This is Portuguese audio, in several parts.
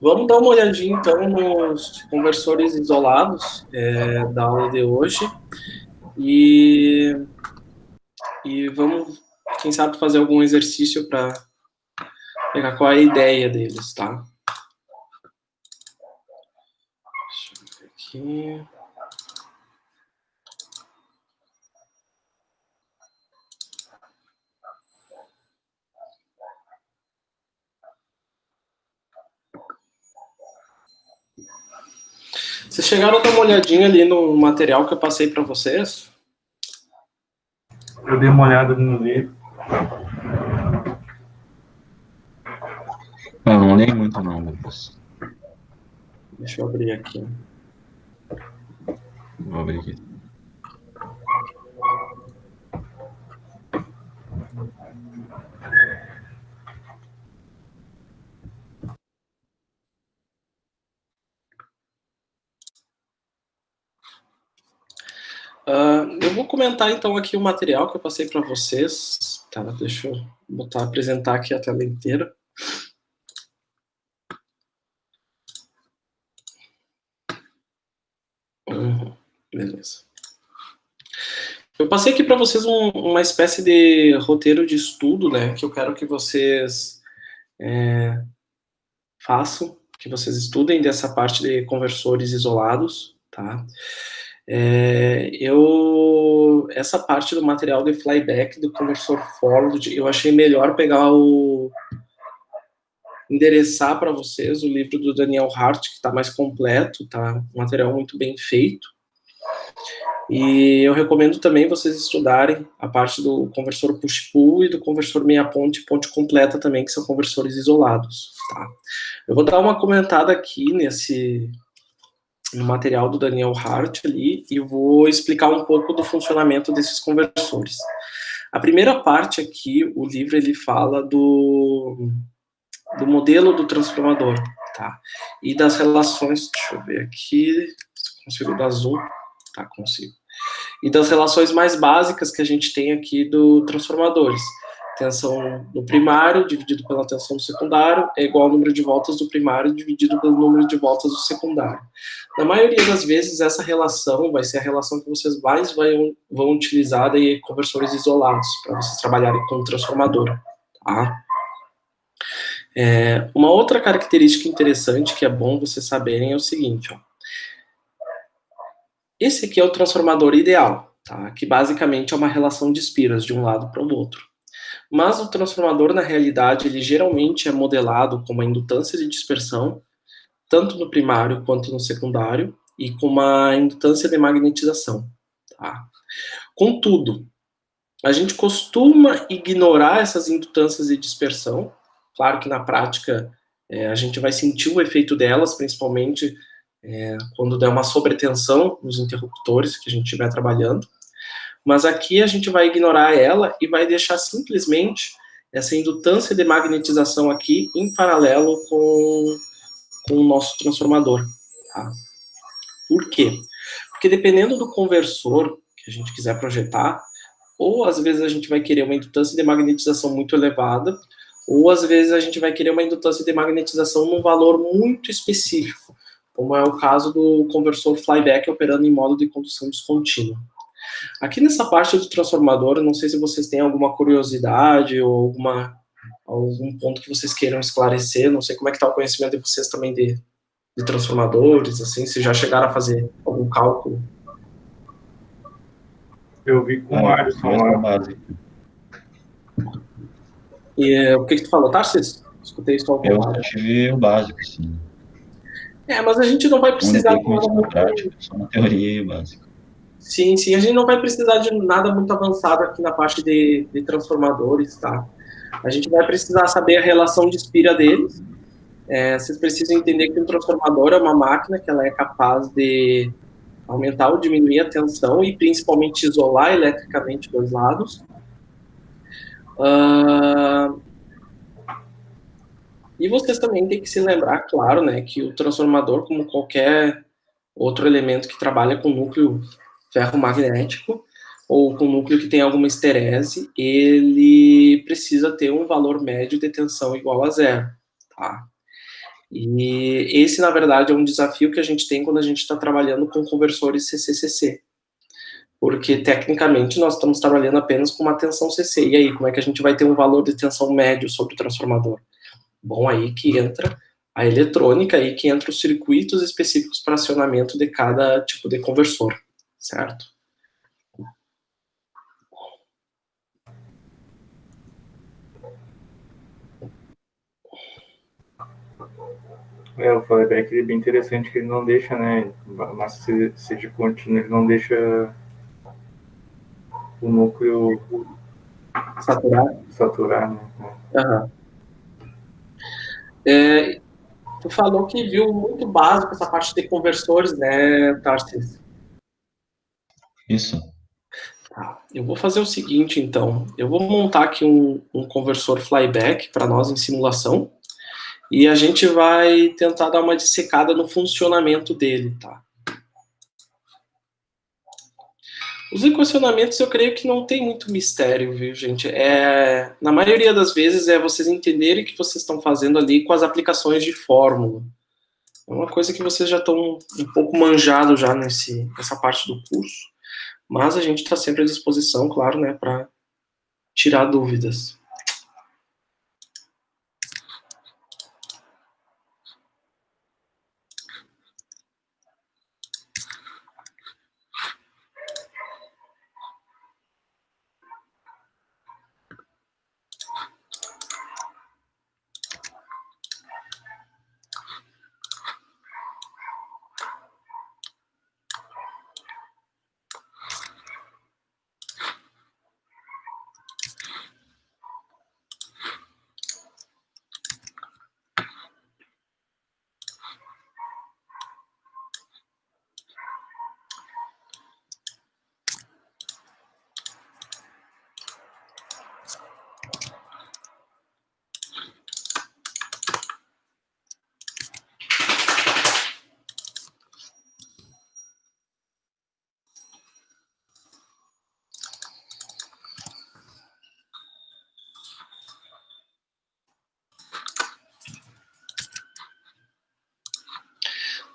Vamos dar uma olhadinha, então, nos conversores isolados da aula de hoje e, e vamos, quem sabe, fazer algum exercício para pegar qual é a ideia deles, tá? Deixa eu ver aqui. Vocês chegaram a dar uma olhadinha ali no material que eu passei para vocês? Eu dei uma olhada no livro. Não nem muito não, Lucas. Deixa eu abrir aqui. Vou abrir aqui. Eu vou comentar, então, aqui o material que eu passei para vocês. Tá, deixa eu apresentar aqui a tela inteira. Beleza. Eu passei aqui para vocês uma espécie de roteiro de estudo, né, que eu quero que vocês façam, que vocês estudem dessa parte de conversores isolados, tá? Essa parte do material de flyback do conversor forward, eu achei melhor endereçar para vocês o livro do Daniel Hart, que está mais completo, tá? Um material muito bem feito. E eu recomendo também vocês estudarem a parte do conversor push-pull e do conversor meia-ponte e ponte completa também, que são conversores isolados, tá? Eu vou dar uma comentada aqui no material do Daniel Hart ali e vou explicar um pouco do funcionamento desses conversores. A primeira parte aqui, o livro ele fala do modelo do transformador, tá? E das relações, deixa eu ver aqui, se consigo dar zoom, tá, consigo. E das relações mais básicas que a gente tem aqui do transformadores. Tensão no primário dividido pela tensão do secundário é igual ao número de voltas do primário dividido pelo número de voltas do secundário. Na maioria das vezes, essa relação vai ser a relação que vocês mais vão utilizar em conversores isolados, para vocês trabalharem com o transformador, tá? Uma outra característica interessante que é bom vocês saberem é o seguinte, ó. Esse aqui é o transformador ideal, tá? Que basicamente é uma relação de espiras de um lado para o outro. Mas o transformador, na realidade, ele geralmente é modelado com uma indutância de dispersão, tanto no primário quanto no secundário, e com uma indutância de magnetização, tá? Contudo, a gente costuma ignorar essas indutâncias de dispersão. Claro que na prática a gente vai sentir o efeito delas, principalmente quando der uma sobretensão nos interruptores que a gente estiver trabalhando. Mas aqui a gente vai ignorar ela e vai deixar simplesmente essa indutância de magnetização aqui em paralelo com o nosso transformador. Tá? Por quê? Porque dependendo do conversor que a gente quiser projetar, ou às vezes a gente vai querer uma indutância de magnetização muito elevada, ou às vezes a gente vai querer uma indutância de magnetização num valor muito específico, como é o caso do conversor flyback operando em modo de condução descontínua. Aqui nessa parte do transformador, eu não sei se vocês têm alguma curiosidade ou algum ponto que vocês queiram esclarecer, não sei como é que está o conhecimento de vocês também de transformadores, assim, se já chegaram a fazer algum cálculo. Eu vi com o Alisson lá. E o que tu falou, Tarsis? Escutei só o Eu tive o básico, sim. Mas a gente não vai precisar de nada muito prático, só uma teoria básica. Sim, a gente não vai precisar de nada muito avançado aqui na parte de transformadores, tá? A gente vai precisar saber a relação de espira deles. Vocês precisam entender que um transformador é uma máquina que ela é capaz de aumentar ou diminuir a tensão e principalmente isolar eletricamente dois lados. E vocês também têm que se lembrar, claro, né, que o transformador, como qualquer outro elemento que trabalha com núcleo ferromagnético ou com núcleo que tem alguma esterese, ele precisa ter um valor médio de tensão igual a zero, tá? E esse, na verdade, é um desafio que a gente tem quando a gente está trabalhando com conversores CC-CC. Porque, tecnicamente, nós estamos trabalhando apenas com uma tensão CC. E aí, como é que a gente vai ter um valor de tensão médio sobre o transformador? Bom, aí que entra a eletrônica, aí que entra os circuitos específicos para acionamento de cada tipo de conversor, certo? O flyback é bem interessante, que ele não deixa, né? Mas se de contínuo, ele não deixa o núcleo saturar, né? Uhum. Tu falou que viu muito básico essa parte de conversores, né, Tarsis? Isso. Tá. Eu vou fazer o seguinte, então. Eu vou montar aqui um conversor flyback para nós em simulação e a gente vai tentar dar uma dissecada no funcionamento dele, tá? Os equacionamentos eu creio que não tem muito mistério, viu, gente? Na maioria das vezes é vocês entenderem o que vocês estão fazendo ali com as aplicações de fórmula. É uma coisa que vocês já estão um pouco manjados já nessa parte do curso, mas a gente está sempre à disposição, claro, né, para tirar dúvidas.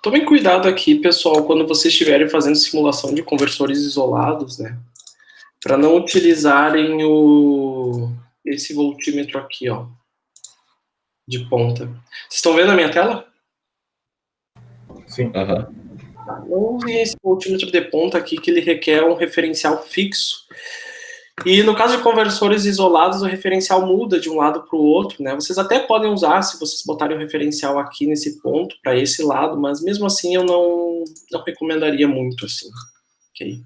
Tomem cuidado aqui, pessoal, quando vocês estiverem fazendo simulação de conversores isolados, né? Para não utilizarem esse voltímetro aqui, ó, de ponta. Vocês estão vendo a minha tela? Sim. Uhum. Não usem esse voltímetro de ponta aqui, que ele requer um referencial fixo. E no caso de conversores isolados, o referencial muda de um lado para o outro, né? Vocês até podem usar, se vocês botarem o referencial aqui nesse ponto, para esse lado, mas mesmo assim eu não recomendaria muito, assim. Ok?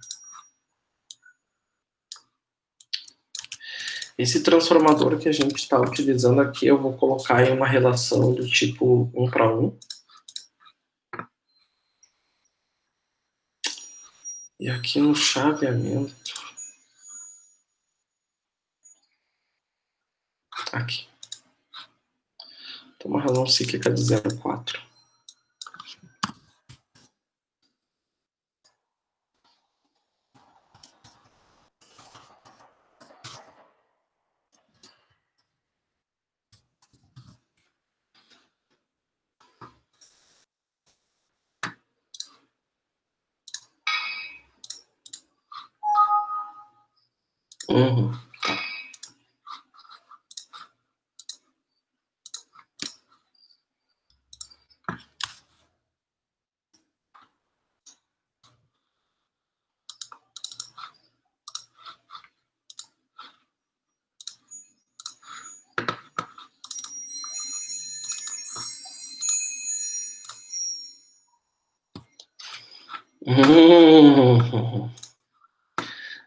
Esse transformador que a gente está utilizando aqui, eu vou colocar em uma relação do tipo 1 para 1. E aqui no chaveamento... Aqui. Tem uma razão cíclica de 0,4. Uhum.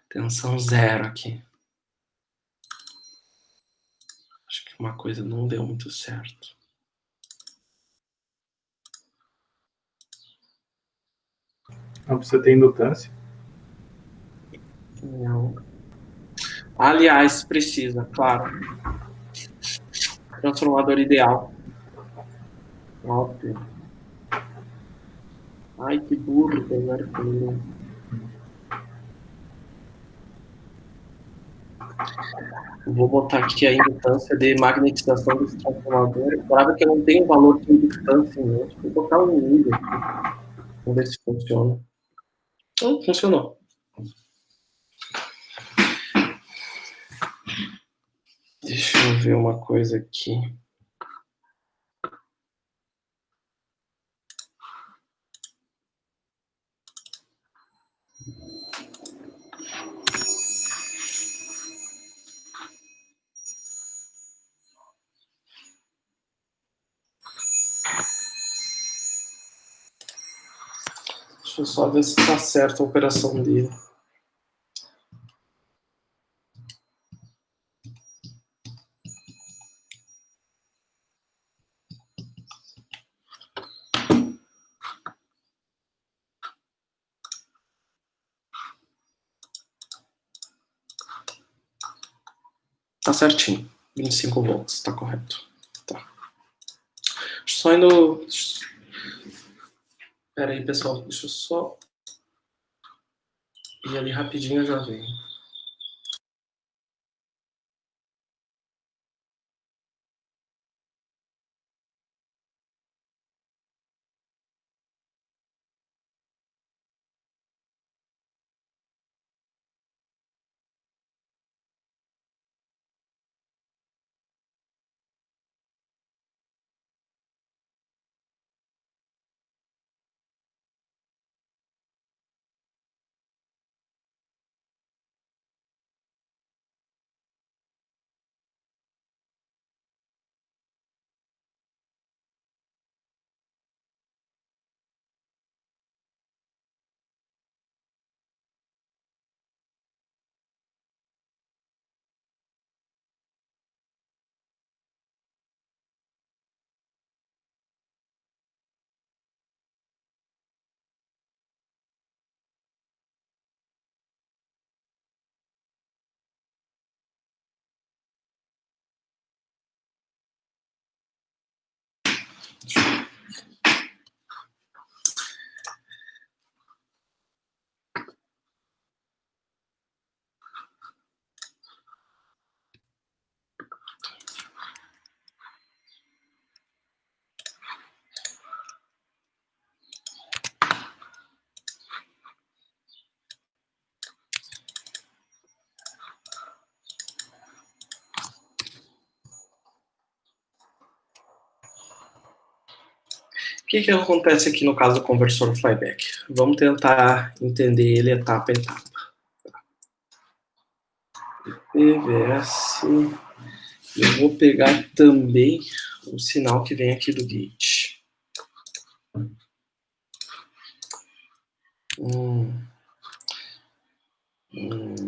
Tensão 0 aqui. Acho que uma coisa não deu muito certo. Não precisa ter indutância. Não. Aliás, precisa, claro. Transformador ideal. Óbvio. Ai, que burro, pegar comigo. Vou botar aqui a indutância de magnetização desse transformador. É claro que eu não tenho valor de indutância em mente. Vou botar um nível aqui. Vamos ver se funciona. Então, funcionou. Deixa eu ver uma coisa aqui. Deixa eu só ver se está certa a operação dele. Tá certinho. 25 volts, tá correto. Tá. Só indo... Pera aí, pessoal. Deixa eu só ir ali rapidinho, eu já venho. O que acontece aqui no caso do conversor flyback? Vamos tentar entender ele etapa a etapa. PVS. Eu vou pegar também o sinal que vem aqui do gate.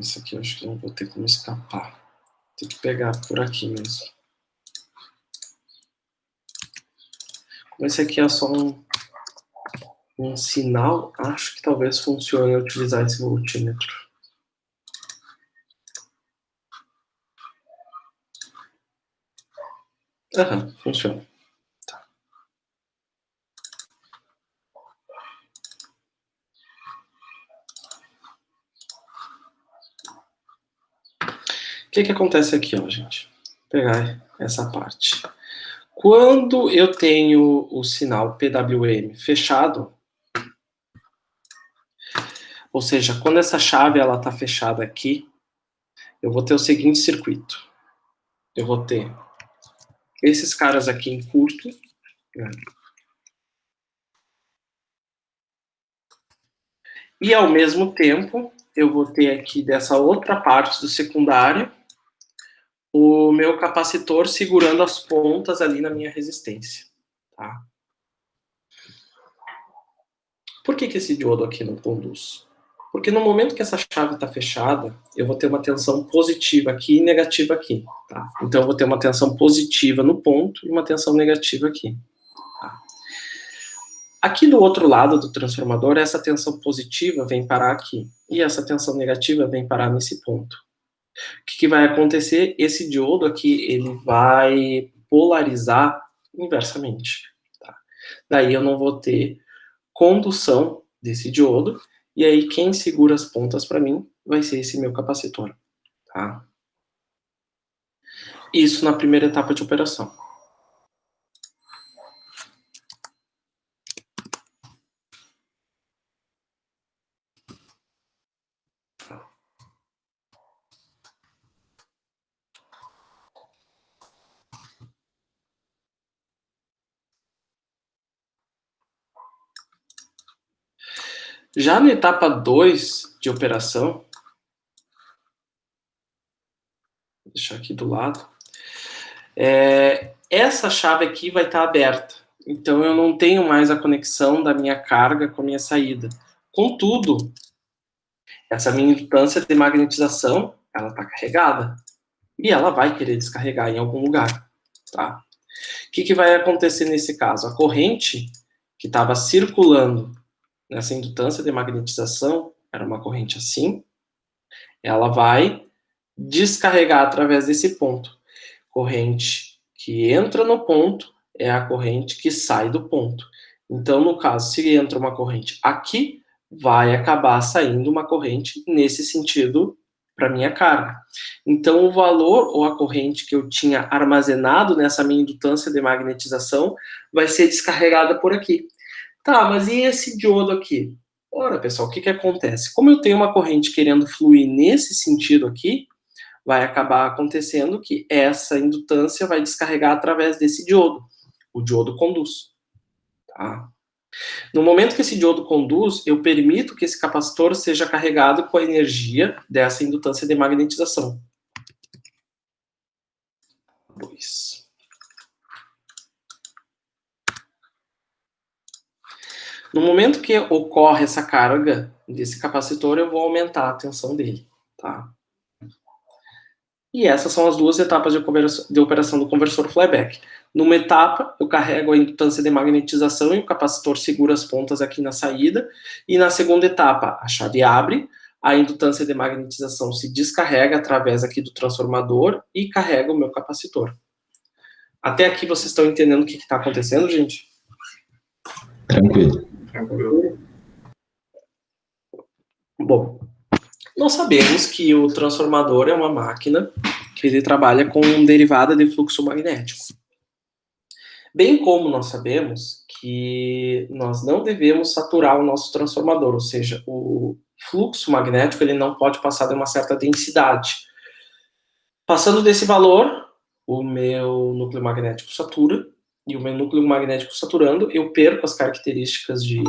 Isso aqui eu acho que não vou ter como escapar. Tem que pegar por aqui mesmo. Como esse aqui é só um sinal, acho que talvez funcione utilizar esse voltímetro. Aham, funciona. Tá. O que acontece aqui, ó, gente? Vou pegar essa parte. Quando eu tenho o sinal PWM fechado, ou seja, quando essa chave ela está fechada aqui, eu vou ter o seguinte circuito. Eu vou ter esses caras aqui em curto, né? E ao mesmo tempo, eu vou ter aqui dessa outra parte do secundário, o meu capacitor segurando as pontas ali na minha resistência. Tá? Por que esse diodo aqui não conduz? Porque no momento que essa chave está fechada, eu vou ter uma tensão positiva aqui e negativa aqui. Tá? Então eu vou ter uma tensão positiva no ponto e uma tensão negativa aqui. Tá? Aqui do outro lado do transformador, essa tensão positiva vem parar aqui. E essa tensão negativa vem parar nesse ponto. O que vai acontecer? Esse diodo aqui, ele vai polarizar inversamente. Tá? Daí eu não vou ter condução desse diodo, e aí quem segura as pontas para mim vai ser esse meu capacitor. Tá? Isso na primeira etapa de operação. Já na etapa 2 de operação, vou deixar aqui do lado, essa chave aqui vai estar aberta. Então, eu não tenho mais a conexão da minha carga com a minha saída. Contudo, essa minha indutância de magnetização, ela está carregada. E ela vai querer descarregar em algum lugar. Tá? O que vai acontecer nesse caso? A corrente que estava circulando nessa indutância de magnetização, era uma corrente assim, ela vai descarregar através desse ponto. Corrente que entra no ponto é a corrente que sai do ponto. Então, no caso, se entra uma corrente aqui, vai acabar saindo uma corrente nesse sentido para minha carga. Então, o valor ou a corrente que eu tinha armazenado nessa minha indutância de magnetização vai ser descarregada por aqui. Tá, mas e esse diodo aqui? Ora, pessoal, o que acontece? Como eu tenho uma corrente querendo fluir nesse sentido aqui, vai acabar acontecendo que essa indutância vai descarregar através desse diodo. O diodo conduz. Tá? No momento que esse diodo conduz, eu permito que esse capacitor seja carregado com a energia dessa indutância de magnetização. 2. No momento que ocorre essa carga desse capacitor, eu vou aumentar a tensão dele. Tá? E essas são as duas etapas de operação do conversor flyback. Numa etapa, eu carrego a indutância de magnetização e o capacitor segura as pontas aqui na saída. E na segunda etapa, a chave abre, a indutância de magnetização se descarrega através aqui do transformador e carrega o meu capacitor. Até aqui vocês estão entendendo o que está acontecendo, gente? Tranquilo. Tranquilo. Bom, nós sabemos que o transformador é uma máquina que ele trabalha com derivada de fluxo magnético. Bem como nós sabemos que nós não devemos saturar o nosso transformador, ou seja, o fluxo magnético ele não pode passar de uma certa densidade. Passando desse valor, o meu núcleo magnético satura, e o meu núcleo magnético saturando, eu perco as características de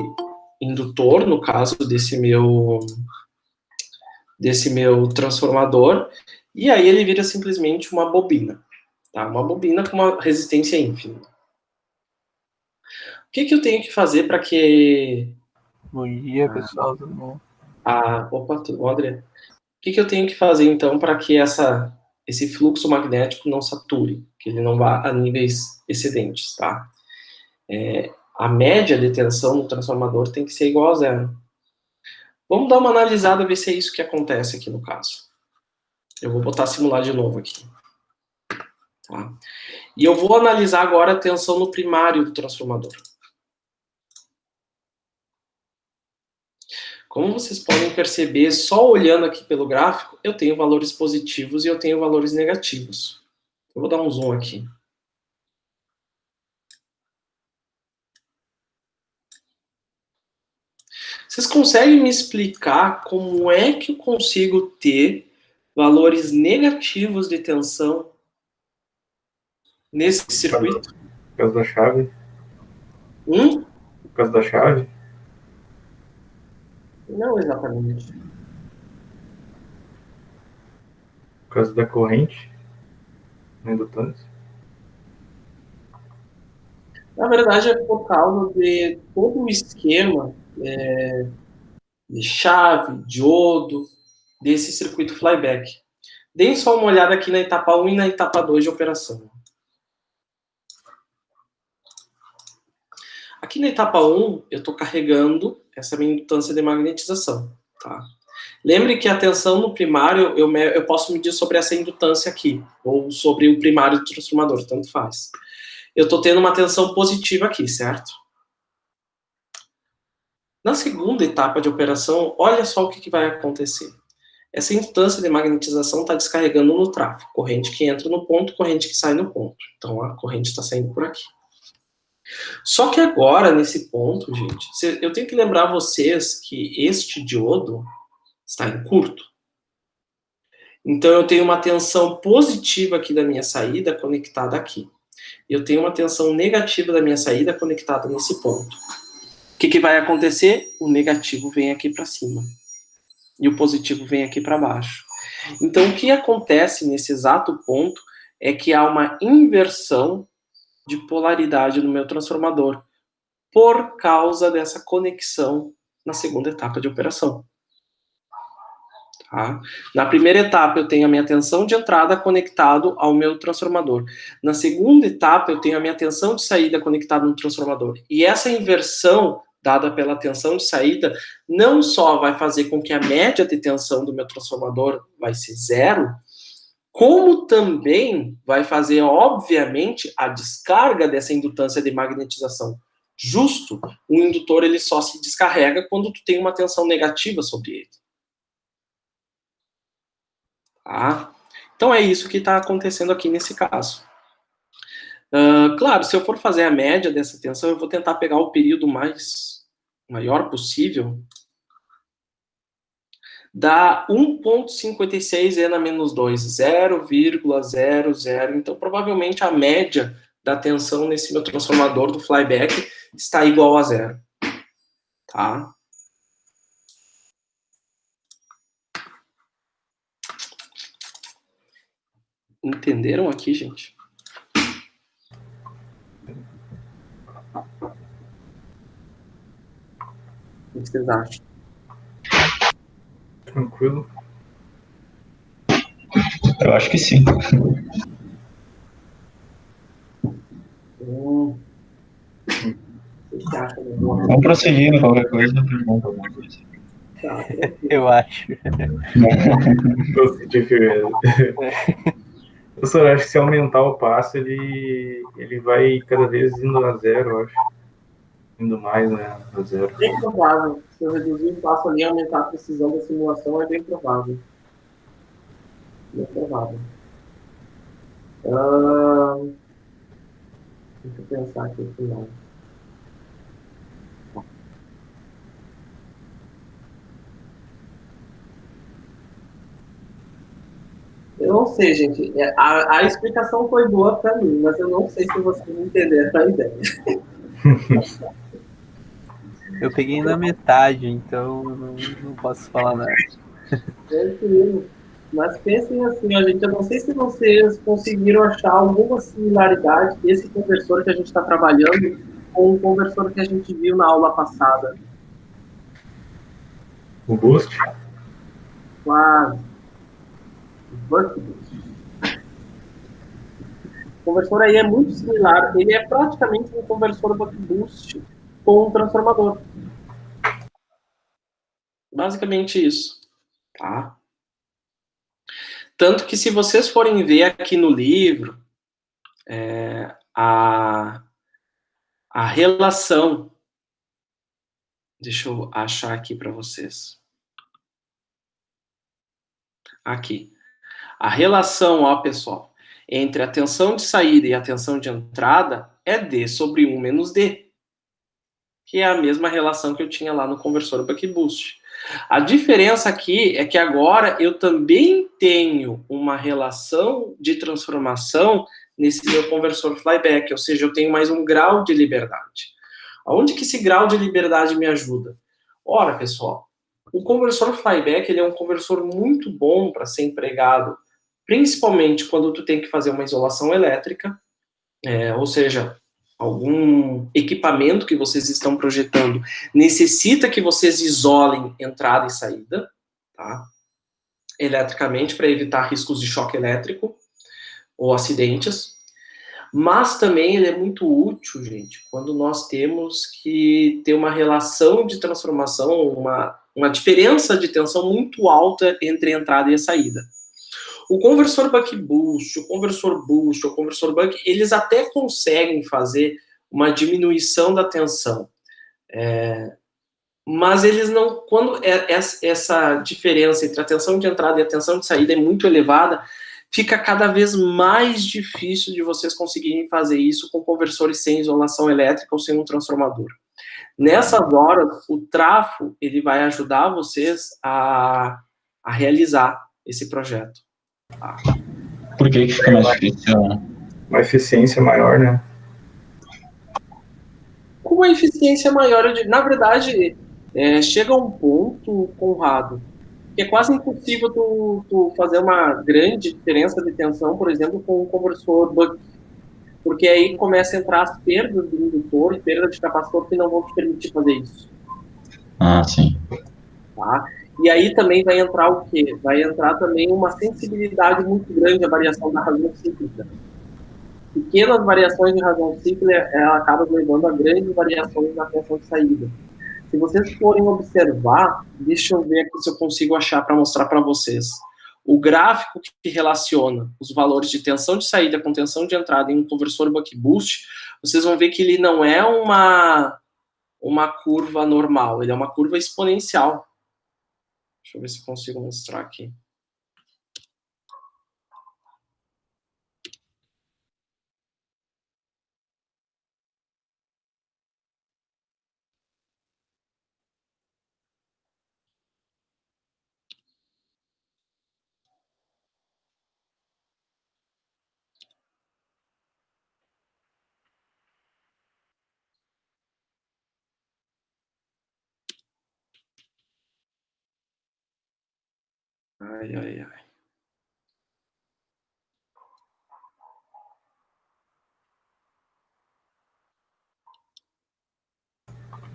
indutor, no caso desse meu transformador, e aí ele vira simplesmente uma bobina, tá? Uma bobina com uma resistência ínfima. O que eu tenho que fazer para que... Bom dia, pessoal, tudo bom? Opa, tudo bom, André? O que eu tenho que fazer, então, para que esse fluxo magnético não sature, que ele não vá a níveis excedentes, tá? A média de tensão no transformador tem que ser igual a zero. Vamos dar uma analisada, ver se é isso que acontece aqui no caso. Eu vou botar simular de novo aqui. Tá? E eu vou analisar agora a tensão no primário do transformador. Como vocês podem perceber, só olhando aqui pelo gráfico, eu tenho valores positivos e eu tenho valores negativos. Eu vou dar um zoom aqui. Vocês conseguem me explicar como é que eu consigo ter valores negativos de tensão nesse circuito? Por causa da chave? Por causa da chave? Não exatamente. Por causa da corrente? Na indutância? Na verdade, é por causa de todo o esquema de chave, diodo, desse circuito flyback. Deem só uma olhada aqui na etapa 1 e na etapa 2 de operação. Aqui na etapa 1, eu estou carregando essa minha indutância de magnetização. Tá? Lembre que a tensão no primário, eu posso medir sobre essa indutância aqui, ou sobre o primário do transformador, tanto faz. Eu estou tendo uma tensão positiva aqui, certo? Na segunda etapa de operação, olha só o que vai acontecer. Essa indutância de magnetização está descarregando no tráfego. Corrente que entra no ponto, corrente que sai no ponto. Então, a corrente está saindo por aqui. Só que agora, nesse ponto, gente, eu tenho que lembrar vocês que este diodo está em curto. Então, eu tenho uma tensão positiva aqui da minha saída conectada aqui. Eu tenho uma tensão negativa da minha saída conectada nesse ponto. O que vai acontecer? O negativo vem aqui para cima. E o positivo vem aqui para baixo. Então, o que acontece nesse exato ponto é que há uma inversão de polaridade no meu transformador por causa dessa conexão na segunda etapa de operação. Tá? Na primeira etapa, eu tenho a minha tensão de entrada conectado ao meu transformador. Na segunda etapa, eu tenho a minha tensão de saída conectada no transformador. E essa inversão dada pela tensão de saída não só vai fazer com que a média de tensão do meu transformador vai ser zero, como também vai fazer, obviamente, a descarga dessa indutância de magnetização. Justo, o indutor ele só se descarrega quando tu tem uma tensão negativa sobre ele. Tá? Então é isso que está acontecendo aqui nesse caso. Claro, se eu for fazer a média dessa tensão, eu vou tentar pegar o período maior possível. Dá 1,56 E na menos 2, 0,00. Então, provavelmente, a média da tensão nesse meu transformador do flyback está igual a 0. Tá? Entenderam aqui, gente? O que vocês acham? Tranquilo. Eu acho que sim. Vocês acham? Vamos prosseguir, qualquer coisa. Tá. Eu acho. Tô sentindo. Eu só acho que se aumentar o passo, ele vai cada vez indo a 0, eu acho. Indo mais, né? A 0. Bem provável. Se eu reduzir o passo ali e aumentar a precisão da simulação, é bem provável. Bem provável. Deixa eu pensar aqui no final. Eu não sei, gente. A explicação foi boa para mim, mas eu não sei se vocês entenderam a ideia. Eu peguei na metade, então não posso falar nada. Mas pensem assim, ó, gente, eu não sei se vocês conseguiram achar alguma similaridade desse conversor que a gente está trabalhando com o conversor que a gente viu na aula passada. O boost? Quase. Buck boost. O conversor aí é muito similar, ele é praticamente um conversor buck boost com um transformador. Basicamente isso, tá? Tanto que se vocês forem ver aqui no livro, a relação, deixa eu achar aqui para vocês. Aqui. A relação, ó, pessoal, entre a tensão de saída e a tensão de entrada é D sobre 1 menos D, que é a mesma relação que eu tinha lá no conversor buck boost. A diferença aqui é que agora eu também tenho uma relação de transformação nesse meu conversor flyback, ou seja, eu tenho mais um grau de liberdade. Aonde que esse grau de liberdade me ajuda? Ora, pessoal, o conversor flyback ele é um conversor muito bom para ser empregado, principalmente quando tu tem que fazer uma isolação elétrica, ou seja, algum equipamento que vocês estão projetando necessita que vocês isolem entrada e saída, tá? Eletricamente, para evitar riscos de choque elétrico ou acidentes. Mas também ele é muito útil, gente, quando nós temos que ter uma relação de transformação, uma diferença de tensão muito alta entre a entrada e a saída. O conversor buck boost, o conversor boost, o conversor buck, eles até conseguem fazer uma diminuição da tensão. mas eles não, quando essa diferença entre a tensão de entrada e a tensão de saída é muito elevada, fica cada vez mais difícil de vocês conseguirem fazer isso com conversores sem isolação elétrica ou sem um transformador. Nessas horas, o trafo ele vai ajudar vocês a realizar esse projeto. Tá? Por que fica mais difícil? Uma eficiência maior, né? Com uma eficiência maior, na verdade, chega a um ponto, Conrado, que é quase impossível tu fazer uma grande diferença de tensão, por exemplo, com um conversor buck, porque aí começa a entrar as perdas do indutor e perda de capacitor que não vão te permitir fazer isso. Ah, sim. Tá? E aí também vai entrar o quê? Vai entrar também uma sensibilidade muito grande à variação da razão cíclica. Pequenas variações de razão cíclica, ela acaba levando a grandes variações na tensão de saída. Se vocês forem observar, deixa eu ver aqui se eu consigo achar para mostrar para vocês. O gráfico que relaciona os valores de tensão de saída com tensão de entrada em um conversor buck-boost, vocês vão ver que ele não é uma curva normal, ele é uma curva exponencial. Deixa eu ver se eu consigo mostrar aqui. Ai, ai, ai.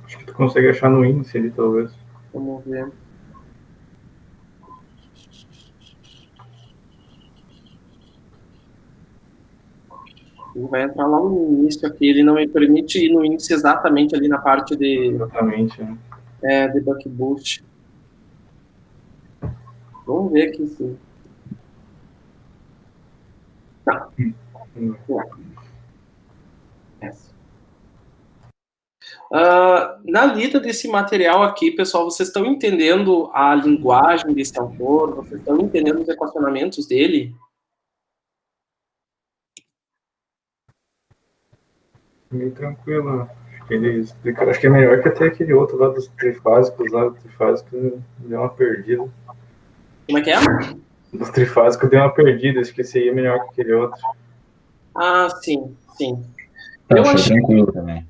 Acho que tu consegue achar no índice ali, talvez. Vamos ver. Ele vai entrar lá no início aqui, ele não me permite ir no índice exatamente ali na parte de... Exatamente, né? De buck-boost. Vamos ver aqui sim. Tá. Na lida desse material aqui, pessoal, vocês estão entendendo a linguagem desse autor? Vocês estão entendendo os equacionamentos dele? Meio tranquilo. Acho que ele explica, acho que é melhor que até aquele outro lá dos trifásicos, deu uma perdida. Como é que é? Dos trifásicos deu uma perdida, acho que esse aí é melhor que aquele outro. Ah, sim, sim. Eu achei tranquilo também.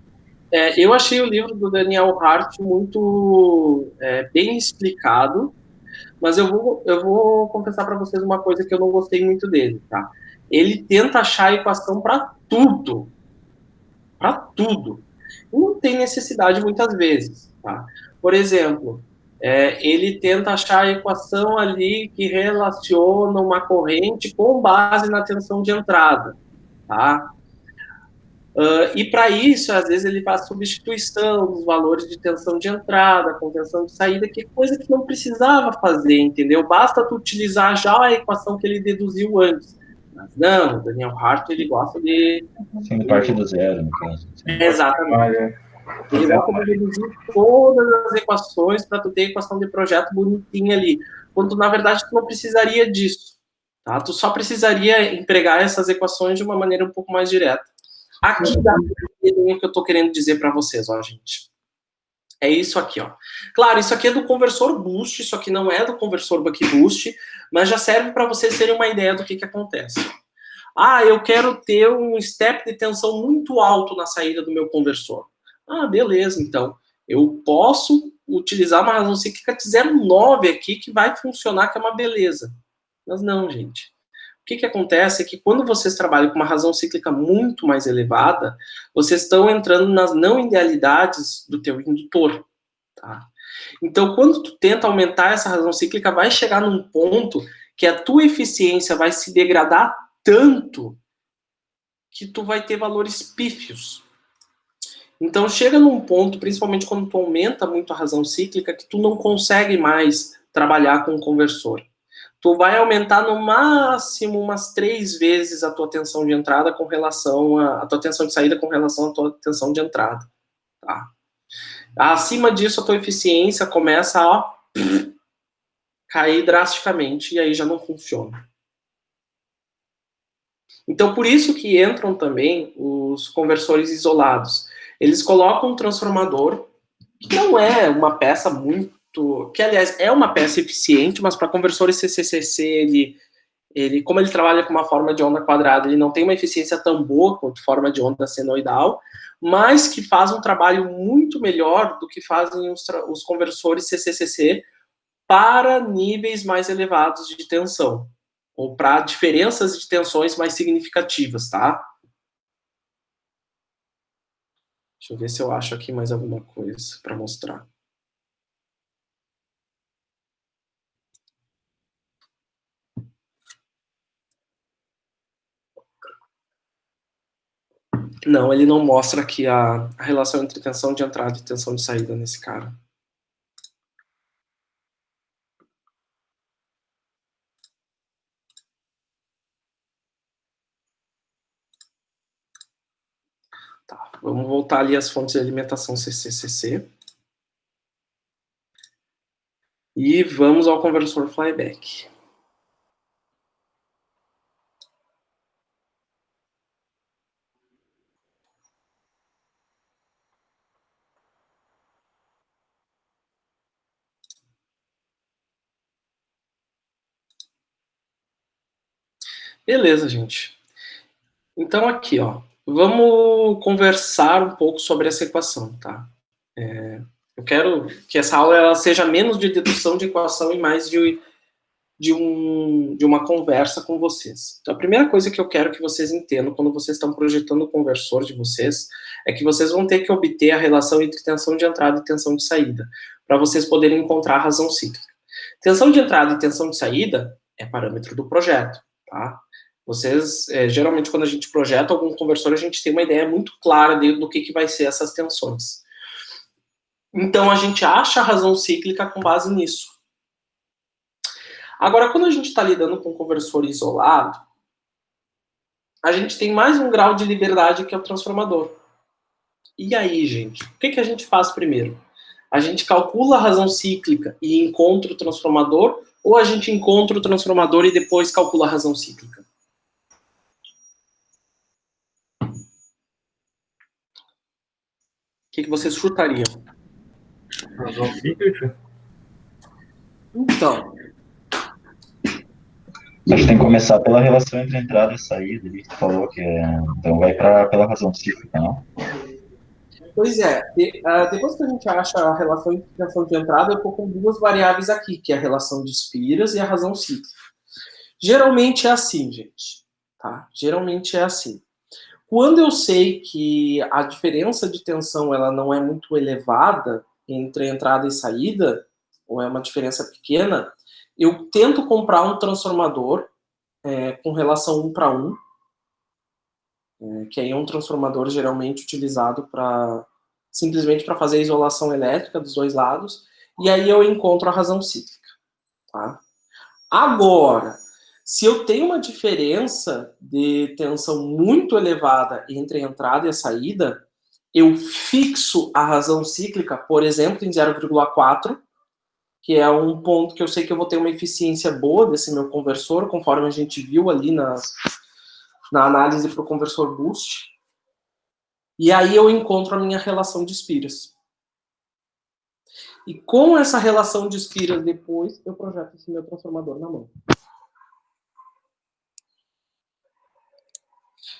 Eu achei o livro do Daniel Hart muito bem explicado, mas eu vou confessar para vocês uma coisa que eu não gostei muito dele, tá? Ele tenta achar a equação para tudo. Para tudo. Não tem necessidade muitas vezes, tá? Por exemplo, ele tenta achar a equação ali que relaciona uma corrente com base na tensão de entrada, tá? E para isso, às vezes, ele faz substituição dos valores de tensão de entrada com tensão de saída, que é coisa que não precisava fazer, entendeu? Basta tu utilizar já a equação que ele deduziu antes. Mas não, o Daniel Hart, ele gosta de... Sim, parte do zero, no caso. Exatamente. Ele gosta de reduzir todas as equações para tu ter a equação de projeto bonitinha ali. Quando, na verdade, tu não precisaria disso. Tá? Tu só precisaria empregar essas equações de uma maneira um pouco mais direta. Aqui dá o que eu estou querendo dizer para vocês, ó, gente. É isso aqui, ó. Claro, isso aqui é do conversor boost, isso aqui não é do conversor buck-boost, mas já serve para vocês terem uma ideia do que acontece. Ah, eu quero ter um step de tensão muito alto na saída do meu conversor. Ah, beleza, então. Eu posso utilizar uma razão cíclica de 0,9 aqui que vai funcionar, que é uma beleza. Mas não, gente. O que acontece é que quando vocês trabalham com uma razão cíclica muito mais elevada, vocês estão entrando nas não idealidades do teu indutor. Tá? Então, quando tu tenta aumentar essa razão cíclica, vai chegar num ponto que a tua eficiência vai se degradar tanto que tu vai ter valores pífios. Então, chega num ponto, principalmente quando tu aumenta muito a razão cíclica, que tu não consegue mais trabalhar com o conversor. Tu vai aumentar no máximo umas 3 vezes a tua tensão de entrada com relação a tua tensão de saída com relação à tua tensão de entrada, tá? Acima disso, a tua eficiência começa a cair drasticamente e aí já não funciona. Então, por isso que entram também os conversores isolados. Eles colocam um transformador, que não é uma peça muito... que, aliás, é uma peça eficiente, mas para conversores CCCC, como ele trabalha com uma forma de onda quadrada, ele não tem uma eficiência tão boa quanto forma de onda senoidal, mas que faz um trabalho muito melhor do que fazem os conversores CCCC para níveis mais elevados de tensão, ou para diferenças de tensões mais significativas, tá? Deixa eu ver se eu acho aqui mais alguma coisa para mostrar. Não, ele não mostra aqui a relação entre tensão de entrada e tensão de saída nesse cara. Tá, vamos voltar ali às fontes de alimentação CCCC. E vamos ao conversor flyback. Beleza, gente. Então aqui, ó, vamos conversar um pouco sobre essa equação, tá? Eu quero que essa aula ela seja menos de dedução de equação e mais de uma conversa com vocês. Então, a primeira coisa que eu quero que vocês entendam quando vocês estão projetando o conversor de vocês é que vocês vão ter que obter a relação entre tensão de entrada e tensão de saída, para vocês poderem encontrar a razão cíclica. Tensão de entrada e tensão de saída é parâmetro do projeto, tá? Vocês, geralmente, quando a gente projeta algum conversor, a gente tem uma ideia muito clara do que vai ser essas tensões. Então, a gente acha a razão cíclica com base nisso. Agora, quando a gente está lidando com um conversor isolado, a gente tem mais um grau de liberdade que é o transformador. E aí, gente, o que a gente faz primeiro? A gente calcula a razão cíclica e encontra o transformador, ou a gente encontra o transformador e depois calcula a razão cíclica? O que vocês chutariam? Razão cíclica? Então, Acho que tem que começar pela relação entre entrada e saída, ali que tu falou que então vai pela razão cíclica, não? pois é, depois que a gente acha a relação entre tensão de entrada, eu estou com duas variáveis aqui, que é a relação de Spiras e a razão cíclica. Geralmente é assim, gente, tá? Geralmente é assim. Quando eu sei que a diferença de tensão ela não é muito elevada entre entrada e saída, ou é uma diferença pequena, eu tento comprar um transformador com relação 1 para 1, que aí é um transformador geralmente utilizado simplesmente para fazer a isolação elétrica dos dois lados, e aí eu encontro a razão cíclica. Tá? Agora, se eu tenho uma diferença de tensão muito elevada entre a entrada e a saída, eu fixo a razão cíclica, por exemplo, em 0,4, que é um ponto que eu sei que eu vou ter uma eficiência boa desse meu conversor, conforme a gente viu ali na análise para o conversor boost. E aí eu encontro a minha relação de Spiras. E com essa relação de Spiras depois, eu projeto esse meu transformador na mão.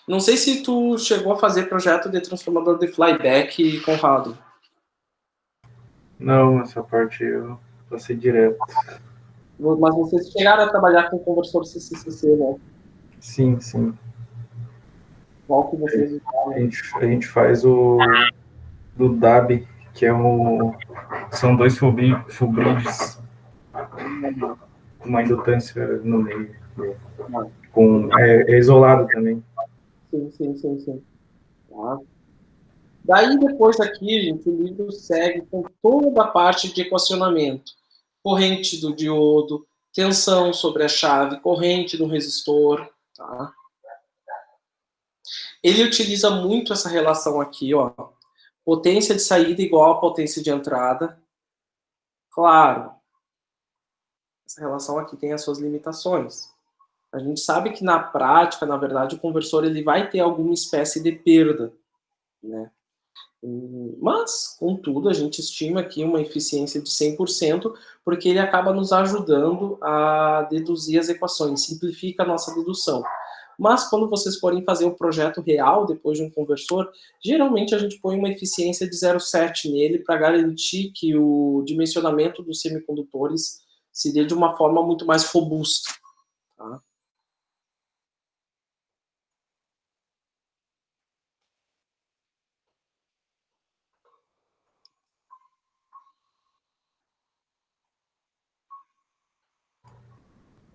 Não sei se tu chegou a fazer projeto de transformador de flyback, Conrado. Não, essa parte eu passei direto. Mas vocês chegaram a trabalhar com conversor CCCC, né? Sim, sim. Qual que vocês usaram? A gente faz o do DAB, que é são dois full bridges com uma indutância no meio. É isolado também. Sim. Tá. Daí, depois aqui, gente, o livro segue com toda a parte de equacionamento. Corrente do diodo, tensão sobre a chave, corrente do resistor. Tá? Ele utiliza muito essa relação aqui, ó, Potência de saída igual a potência de entrada. Claro, essa relação aqui tem as suas limitações. A gente sabe que na prática, na verdade, o conversor ele vai ter alguma espécie de perda, né? Mas, contudo, a gente estima aqui uma eficiência de 100%, porque ele acaba nos ajudando a deduzir as equações, simplifica a nossa dedução. Mas, quando vocês forem fazer um projeto real, depois de um conversor, geralmente a gente põe uma eficiência de 0,7 nele para garantir que o dimensionamento dos semicondutores se dê de uma forma muito mais robusta. Tá?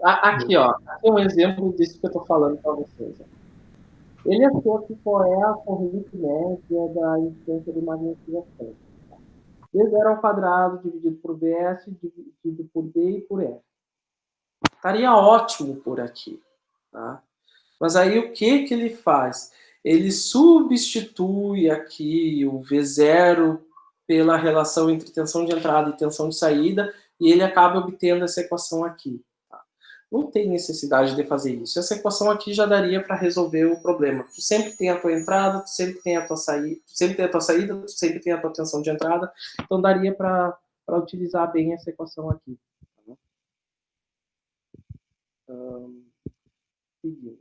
Aqui, ó, aqui é um exemplo disso que eu estou falando para vocês. Ele achou que qual é a corrente média da incidência de magnetização. D zero ao quadrado dividido por Bs, dividido por D e por F. Estaria ótimo por aqui. Tá? Mas aí o que ele faz? Ele substitui aqui o V0 pela relação entre tensão de entrada e tensão de saída, e ele acaba obtendo essa equação aqui. Não tem necessidade de fazer isso. Essa equação aqui já daria para resolver o problema. Tu sempre tem a tua entrada, tu sempre tem a tua saída, tu sempre tem a tua saída, tu sempre tem a tua tensão de entrada. Então daria para utilizar bem essa equação aqui. Seguindo.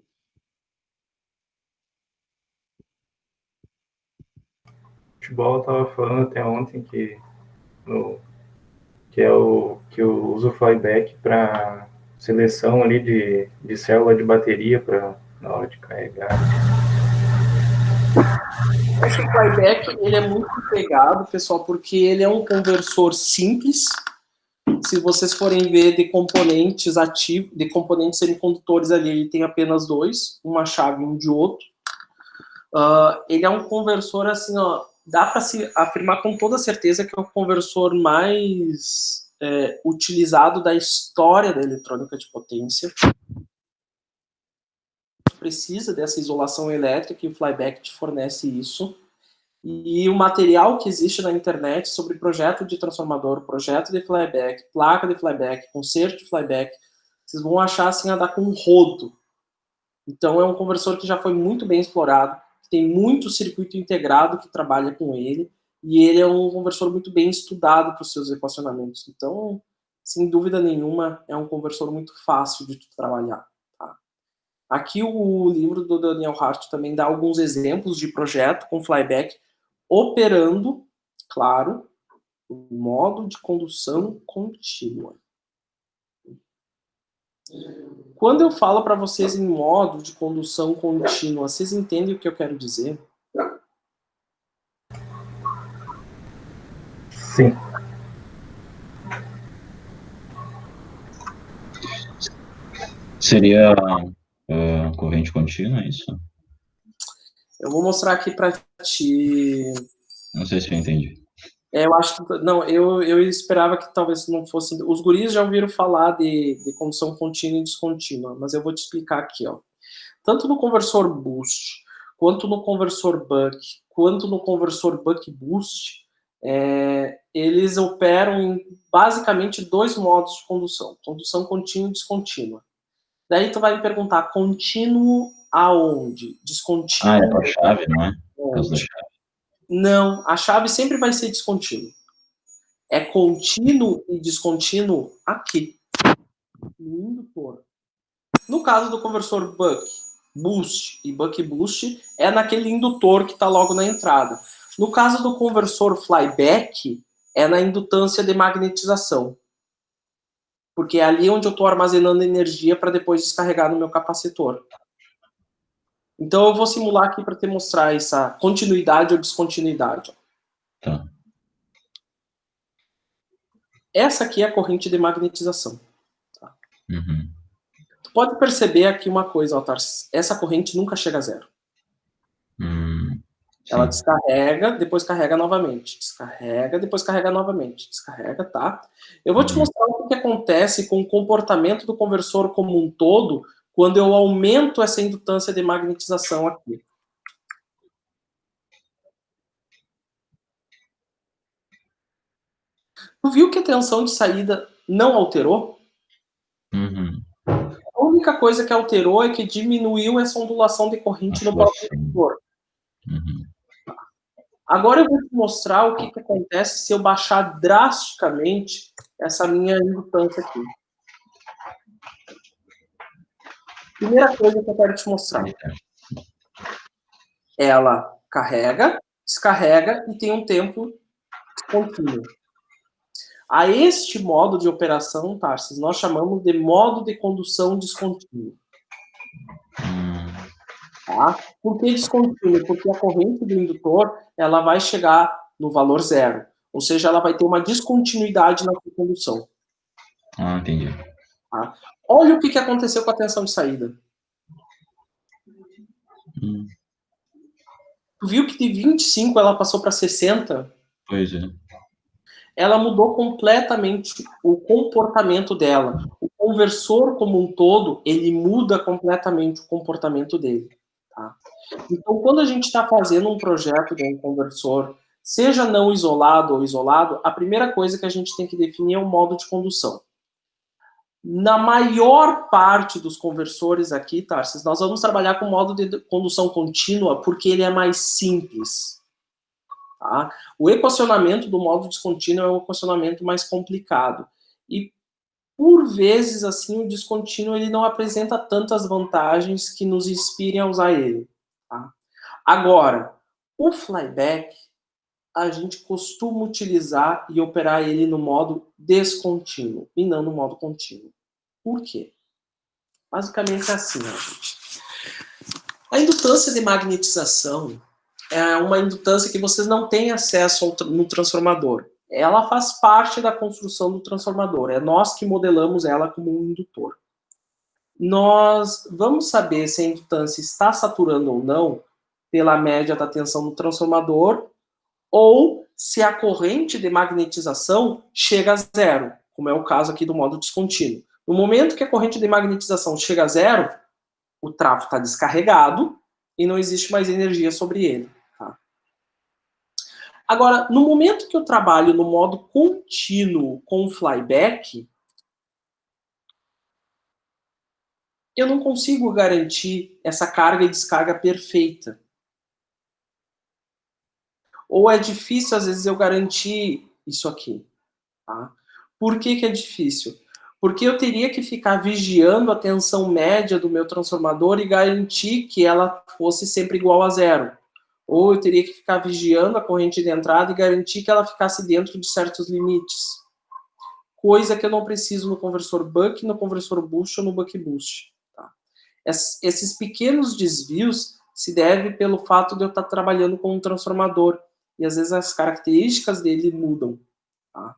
O futebol estava falando até ontem que eu uso o flyback para seleção ali de célula de bateria na hora de carregar. Esse flyback ele é muito pegado, pessoal, porque ele é um conversor simples. Se vocês forem ver de componentes ativos, de componentes semicondutores ali, ele tem apenas dois, uma chave e um diodo. Ele é um conversor assim, ó, dá para se afirmar com toda certeza que é o conversor mais utilizado da história da eletrônica de potência. Precisa dessa isolação elétrica e o flyback te fornece isso. E o material que existe na internet sobre projeto de transformador, projeto de flyback, placa de flyback, conserto de flyback, vocês vão achar assim a dar com um rodo. Então é um conversor que já foi muito bem explorado, tem muito circuito integrado que trabalha com ele, e ele é um conversor muito bem estudado para os seus equacionamentos. Então, sem dúvida nenhuma, é um conversor muito fácil de trabalhar. Tá? Aqui o livro do Daniel Hart também dá alguns exemplos de projeto com flyback operando, claro, o modo de condução contínua. Quando eu falo para vocês em modo de condução contínua, vocês entendem o que eu quero dizer? Sim. Seria corrente contínua, é isso? Eu vou mostrar aqui para ti. Não sei se eu entendi. Eu acho que não. Eu esperava que talvez não fosse. Os guris já ouviram falar de condução contínua e descontínua, mas eu vou te explicar aqui, ó. Tanto no conversor boost, quanto no conversor buck, quanto no conversor buck boost, eles operam em basicamente dois modos de condução: condução contínua e descontínua. Daí tu vai me perguntar, contínuo aonde? Descontínuo. É com a chave, não é? Por causa da chave. Não, a chave sempre vai ser descontínuo. É contínuo e descontínuo aqui, no indutor. No caso do conversor buck boost e buck boost, é naquele indutor que está logo na entrada. No caso do conversor flyback, é na indutância de magnetização. Porque é ali onde eu estou armazenando energia para depois descarregar no meu capacitor. Então eu vou simular aqui para te mostrar essa continuidade ou descontinuidade. Tá. Essa aqui é a corrente de magnetização. Tá? Uhum. Tu pode perceber aqui uma coisa, Altarsis. Essa corrente nunca chega a zero. Ela descarrega, depois carrega novamente. Descarrega, depois carrega novamente. Descarrega, tá? Eu vou te mostrar o que acontece com o comportamento do conversor como um todo quando eu aumento essa indutância de magnetização aqui. Tu viu que a tensão de saída não alterou? Uhum. A única coisa que alterou é que diminuiu essa ondulação de corrente no próprio indutor. Uhum. Agora eu vou te mostrar o que acontece se eu baixar drasticamente essa minha indutância aqui. Primeira coisa que eu quero te mostrar. Ela carrega, descarrega e tem um tempo contínuo. A este modo de operação, Tarsis, nós chamamos de modo de condução descontínuo. Tá? Por que descontínuo? Porque a corrente do indutor ela vai chegar no valor zero. Ou seja, ela vai ter uma descontinuidade na sua condução. Ah, entendi. Tá? Olha o que aconteceu com a tensão de saída. Tu viu que de 25 ela passou para 60? Pois é. Ela mudou completamente o comportamento dela. O conversor como um todo, ele muda completamente o comportamento dele. Tá? Então, quando a gente está fazendo um projeto de um conversor, seja não isolado ou isolado, a primeira coisa que a gente tem que definir é o modo de condução. Na maior parte dos conversores aqui, Tarsis, nós vamos trabalhar com o modo de condução contínua porque ele é mais simples. Tá? O equacionamento do modo descontínuo é um equacionamento mais complicado. E, por vezes, assim, o descontínuo ele não apresenta tantas vantagens que nos inspirem a usar ele. Tá? Agora, o flyback, a gente costuma utilizar e operar ele no modo descontínuo e não no modo contínuo. Por quê? Basicamente é assim, gente. A indutância de magnetização é uma indutância que vocês não têm acesso no transformador. Ela faz parte da construção do transformador. É nós que modelamos ela como um indutor. Nós vamos saber se a indutância está saturando ou não pela média da tensão do transformador ou se a corrente de magnetização chega a zero, como é o caso aqui do modo descontínuo. No momento que a corrente de magnetização chega a zero, o trafo está descarregado e não existe mais energia sobre ele. Tá? Agora, no momento que eu trabalho no modo contínuo com flyback, eu não consigo garantir essa carga e descarga perfeita. Ou é difícil, às vezes, eu garantir isso aqui. Tá? Por que é difícil? Porque eu teria que ficar vigiando a tensão média do meu transformador e garantir que ela fosse sempre igual a zero. Ou eu teria que ficar vigiando a corrente de entrada e garantir que ela ficasse dentro de certos limites. Coisa que eu não preciso no conversor buck, no conversor boost ou no buck boost. Tá? Esses pequenos desvios se devem pelo fato de eu estar trabalhando com um transformador. E às vezes as características dele mudam. Tá?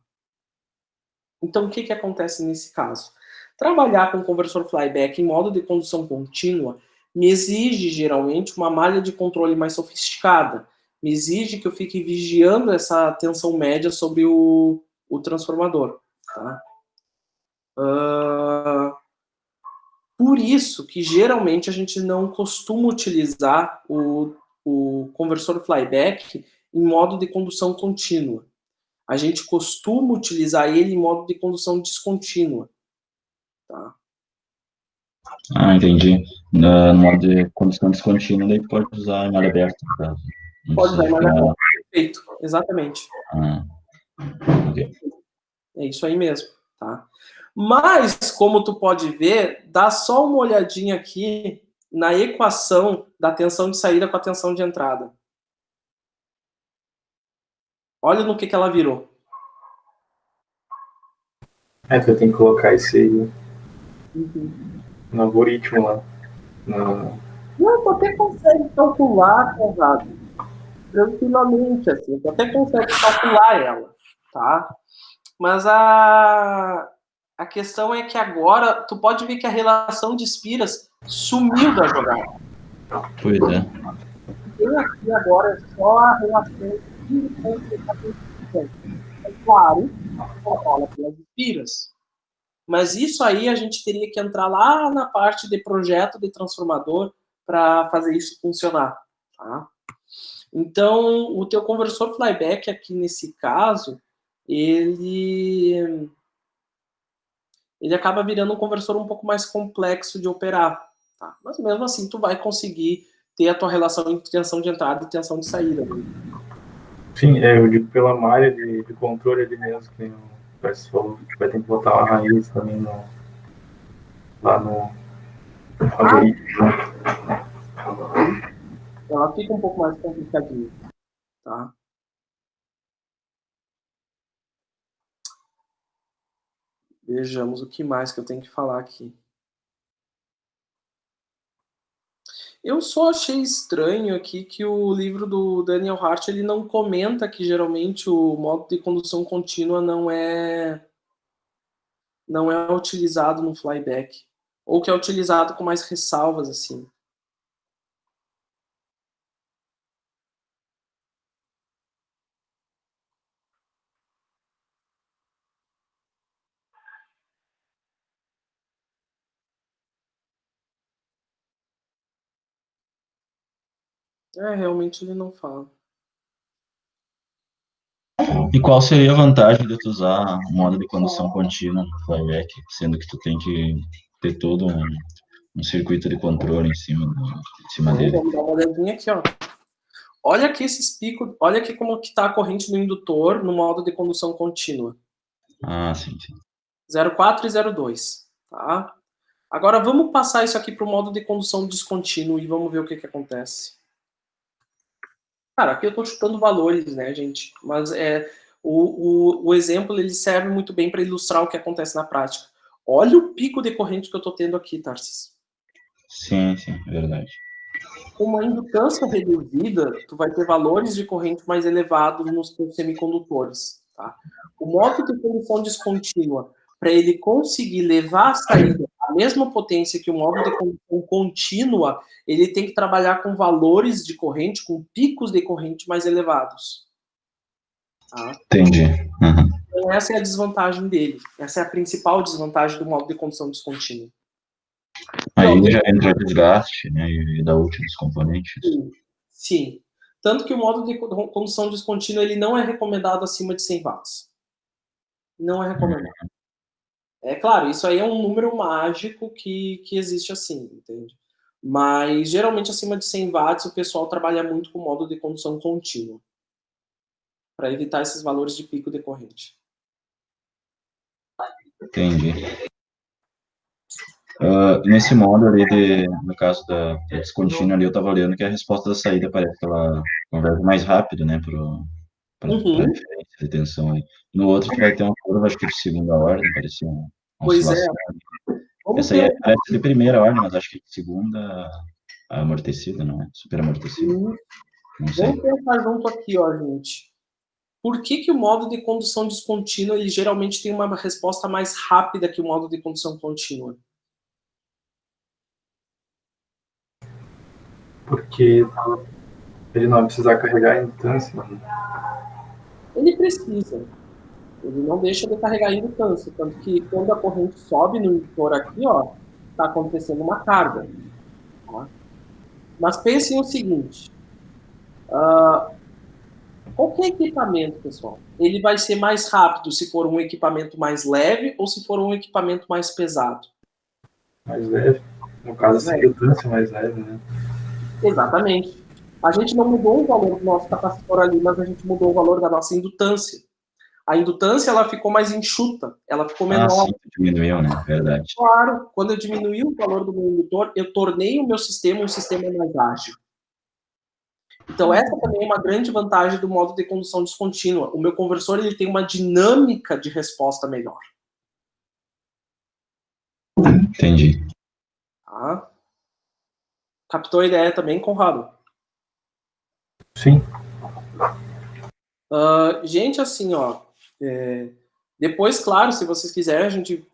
Então, o que acontece nesse caso? Trabalhar com conversor flyback em modo de condução contínua me exige, geralmente, uma malha de controle mais sofisticada. Me exige que eu fique vigiando essa tensão média sobre o transformador. Tá? Por isso que, geralmente, a gente não costuma utilizar o conversor flyback em modo de condução contínua. A gente costuma utilizar ele em modo de condução descontínua. Tá? Ah, entendi. No modo de condução descontínua, daí pode usar em malha aberta, no caso. Não Pode usar em precisa malha ficar- aberta. Perfeito, exatamente. Ok. É isso aí mesmo. Tá? Mas, como tu pode ver, dá só uma olhadinha aqui na equação da tensão de saída com a tensão de entrada. Olha no que ela virou. Tu tem que colocar esse no algoritmo lá. Não, tu até consegue calcular, Conrado, tranquilamente, assim. Tu até consegue calcular ela, tá? Mas a questão é que agora, tu pode ver que a relação de espiras sumiu da jogada. Pois é. Tem aqui agora só a relação de é claro, controla pelas espiras. Mas isso aí a gente teria que entrar lá na parte de projeto de transformador para fazer isso funcionar. Tá? Então, o teu conversor flyback aqui nesse caso, ele acaba virando um conversor um pouco mais complexo de operar. Tá? Mas mesmo assim, tu vai conseguir ter a tua relação entre tensão de entrada e tensão de saída. Né? Sim, eu digo pela malha de controle ali mesmo, que o pessoal vai ter que botar uma raiz também lá no algoritmo. Ela fica um pouco mais complicadinha. Tá? Vejamos o que mais que eu tenho que falar aqui. Eu só achei estranho aqui que o livro do Daniel Hart ele não comenta que geralmente o modo de condução contínua não é utilizado no flyback, ou que é utilizado com mais ressalvas assim. Realmente ele não fala. E qual seria a vantagem de tu usar o modo de condução contínua no flyback, sendo que tu tem que ter todo um circuito de controle em cima dele? Vamos dar uma olhadinha aqui, ó. Olha aqui esses picos, olha aqui como que está a corrente do indutor no modo de condução contínua. Ah, sim, sim. 0,4 e 0,2, tá? Agora vamos passar isso aqui para o modo de condução descontínuo e vamos ver o que acontece. Cara, aqui eu estou chutando valores, né, gente? Mas o exemplo ele serve muito bem para ilustrar o que acontece na prática. Olha o pico de corrente que eu estou tendo aqui, Tarsis. Sim, sim, é verdade. Com uma indutância reduzida, tu vai ter valores de corrente mais elevados nos teus semicondutores. Tá? O modo de condução descontínua, para ele conseguir levar a saída a mesma potência que o modo de condução contínua, ele tem que trabalhar com valores de corrente, com picos de corrente mais elevados. Tá? Entendi. Uhum. Então, essa é a desvantagem dele. Essa é a principal desvantagem do modo de condução descontínua. Aí já entra desgaste, né, e da última dos componentes. Sim. Tanto que o modo de condução descontínua ele não é recomendado acima de 100 watts. Não é recomendado. É claro, isso aí é um número mágico que existe assim, entende? Mas geralmente acima de 100 watts o pessoal trabalha muito com o modo de condução contínua para evitar esses valores de pico de corrente. Entendi. Nesse modo ali, no caso da descontínua ali, eu estava lendo que a resposta da saída parece que ela converge mais rápido, né, para referência de tensão aí. No outro, tu vai ter uma curva, acho que de segunda ordem, parecia uma oscilação. Essa aí parece de primeira ordem, mas acho que de segunda amortecida, não é? Super amortecida. Não sei. Vamos pensar junto aqui, ó, gente. Por que o modo de condução descontínua ele geralmente tem uma resposta mais rápida que o modo de condução contínua? Porque ele não vai precisar carregar a indutância. Ele precisa. Ele não deixa de carregar a indutância. Tanto que quando a corrente sobe no indutor aqui, ó, está acontecendo uma carga. Tá? Mas pensem o seguinte. Qualquer equipamento, pessoal, ele vai ser mais rápido se for um equipamento mais leve ou se for um equipamento mais pesado. Mais leve. No caso, a indutância mais leve, né? Exatamente. A gente não mudou o valor do nosso capacitor ali, mas a gente mudou o valor da nossa indutância. A indutância ela ficou mais enxuta, ela ficou menor. Sim, diminuiu, né? Verdade. Claro, quando eu diminui o valor do meu indutor, eu tornei o meu sistema um sistema mais ágil. Então essa também é uma grande vantagem do modo de condução descontínua. O meu conversor ele tem uma dinâmica de resposta melhor. Entendi. Tá? Captou a ideia também, Conrado? Sim. Gente, assim, ó, depois, claro, se vocês quiserem, a gente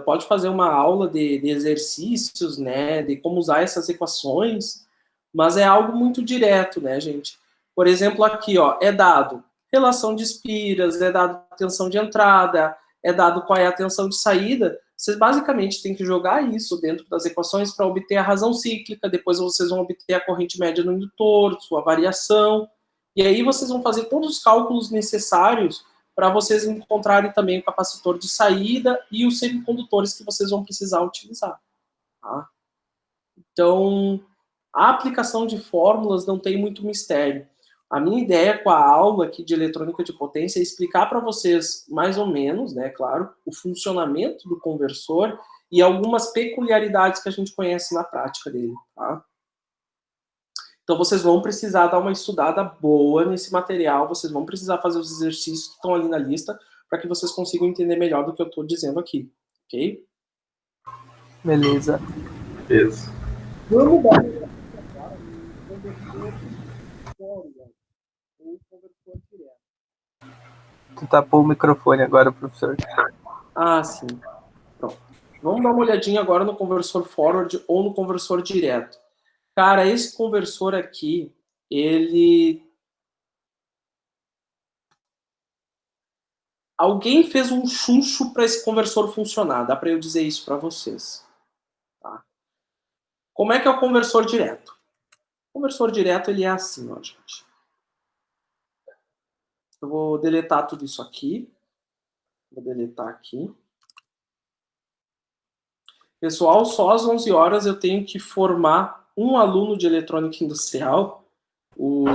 pode fazer uma aula de exercícios, né, de como usar essas equações, mas é algo muito direto, né, gente? Por exemplo, aqui, ó, é dado relação de espiras, é dado tensão de entrada, é dado qual é a tensão de saída. Vocês basicamente têm que jogar isso dentro das equações para obter a razão cíclica, depois vocês vão obter a corrente média no indutor, sua variação, e aí vocês vão fazer todos os cálculos necessários para vocês encontrarem também o capacitor de saída e os semicondutores que vocês vão precisar utilizar. Tá? Então, a aplicação de fórmulas não tem muito mistério. A minha ideia com a aula aqui de eletrônica de potência é explicar para vocês, mais ou menos, né, claro, o funcionamento do conversor e algumas peculiaridades que a gente conhece na prática dele. Tá? Então, vocês vão precisar dar uma estudada boa nesse material, vocês vão precisar fazer os exercícios que estão ali na lista para que vocês consigam entender melhor do que eu estou dizendo aqui, ok? Beleza. Beleza. Vamos dar agora no conversor fórmula, ou conversor direto. Tu tapou o microfone agora, professor. Ah, sim. Pronto. Vamos dar uma olhadinha agora no conversor forward ou no conversor direto. Cara, esse conversor aqui, ele... Alguém fez um chuncho para esse conversor funcionar, dá para eu dizer isso para vocês. Tá? Como é que é o conversor direto? O conversor direto, ele é assim, ó, gente. Eu vou deletar tudo isso aqui. Vou deletar aqui. Pessoal, só às 11 horas eu tenho que formar um aluno de eletrônica industrial, o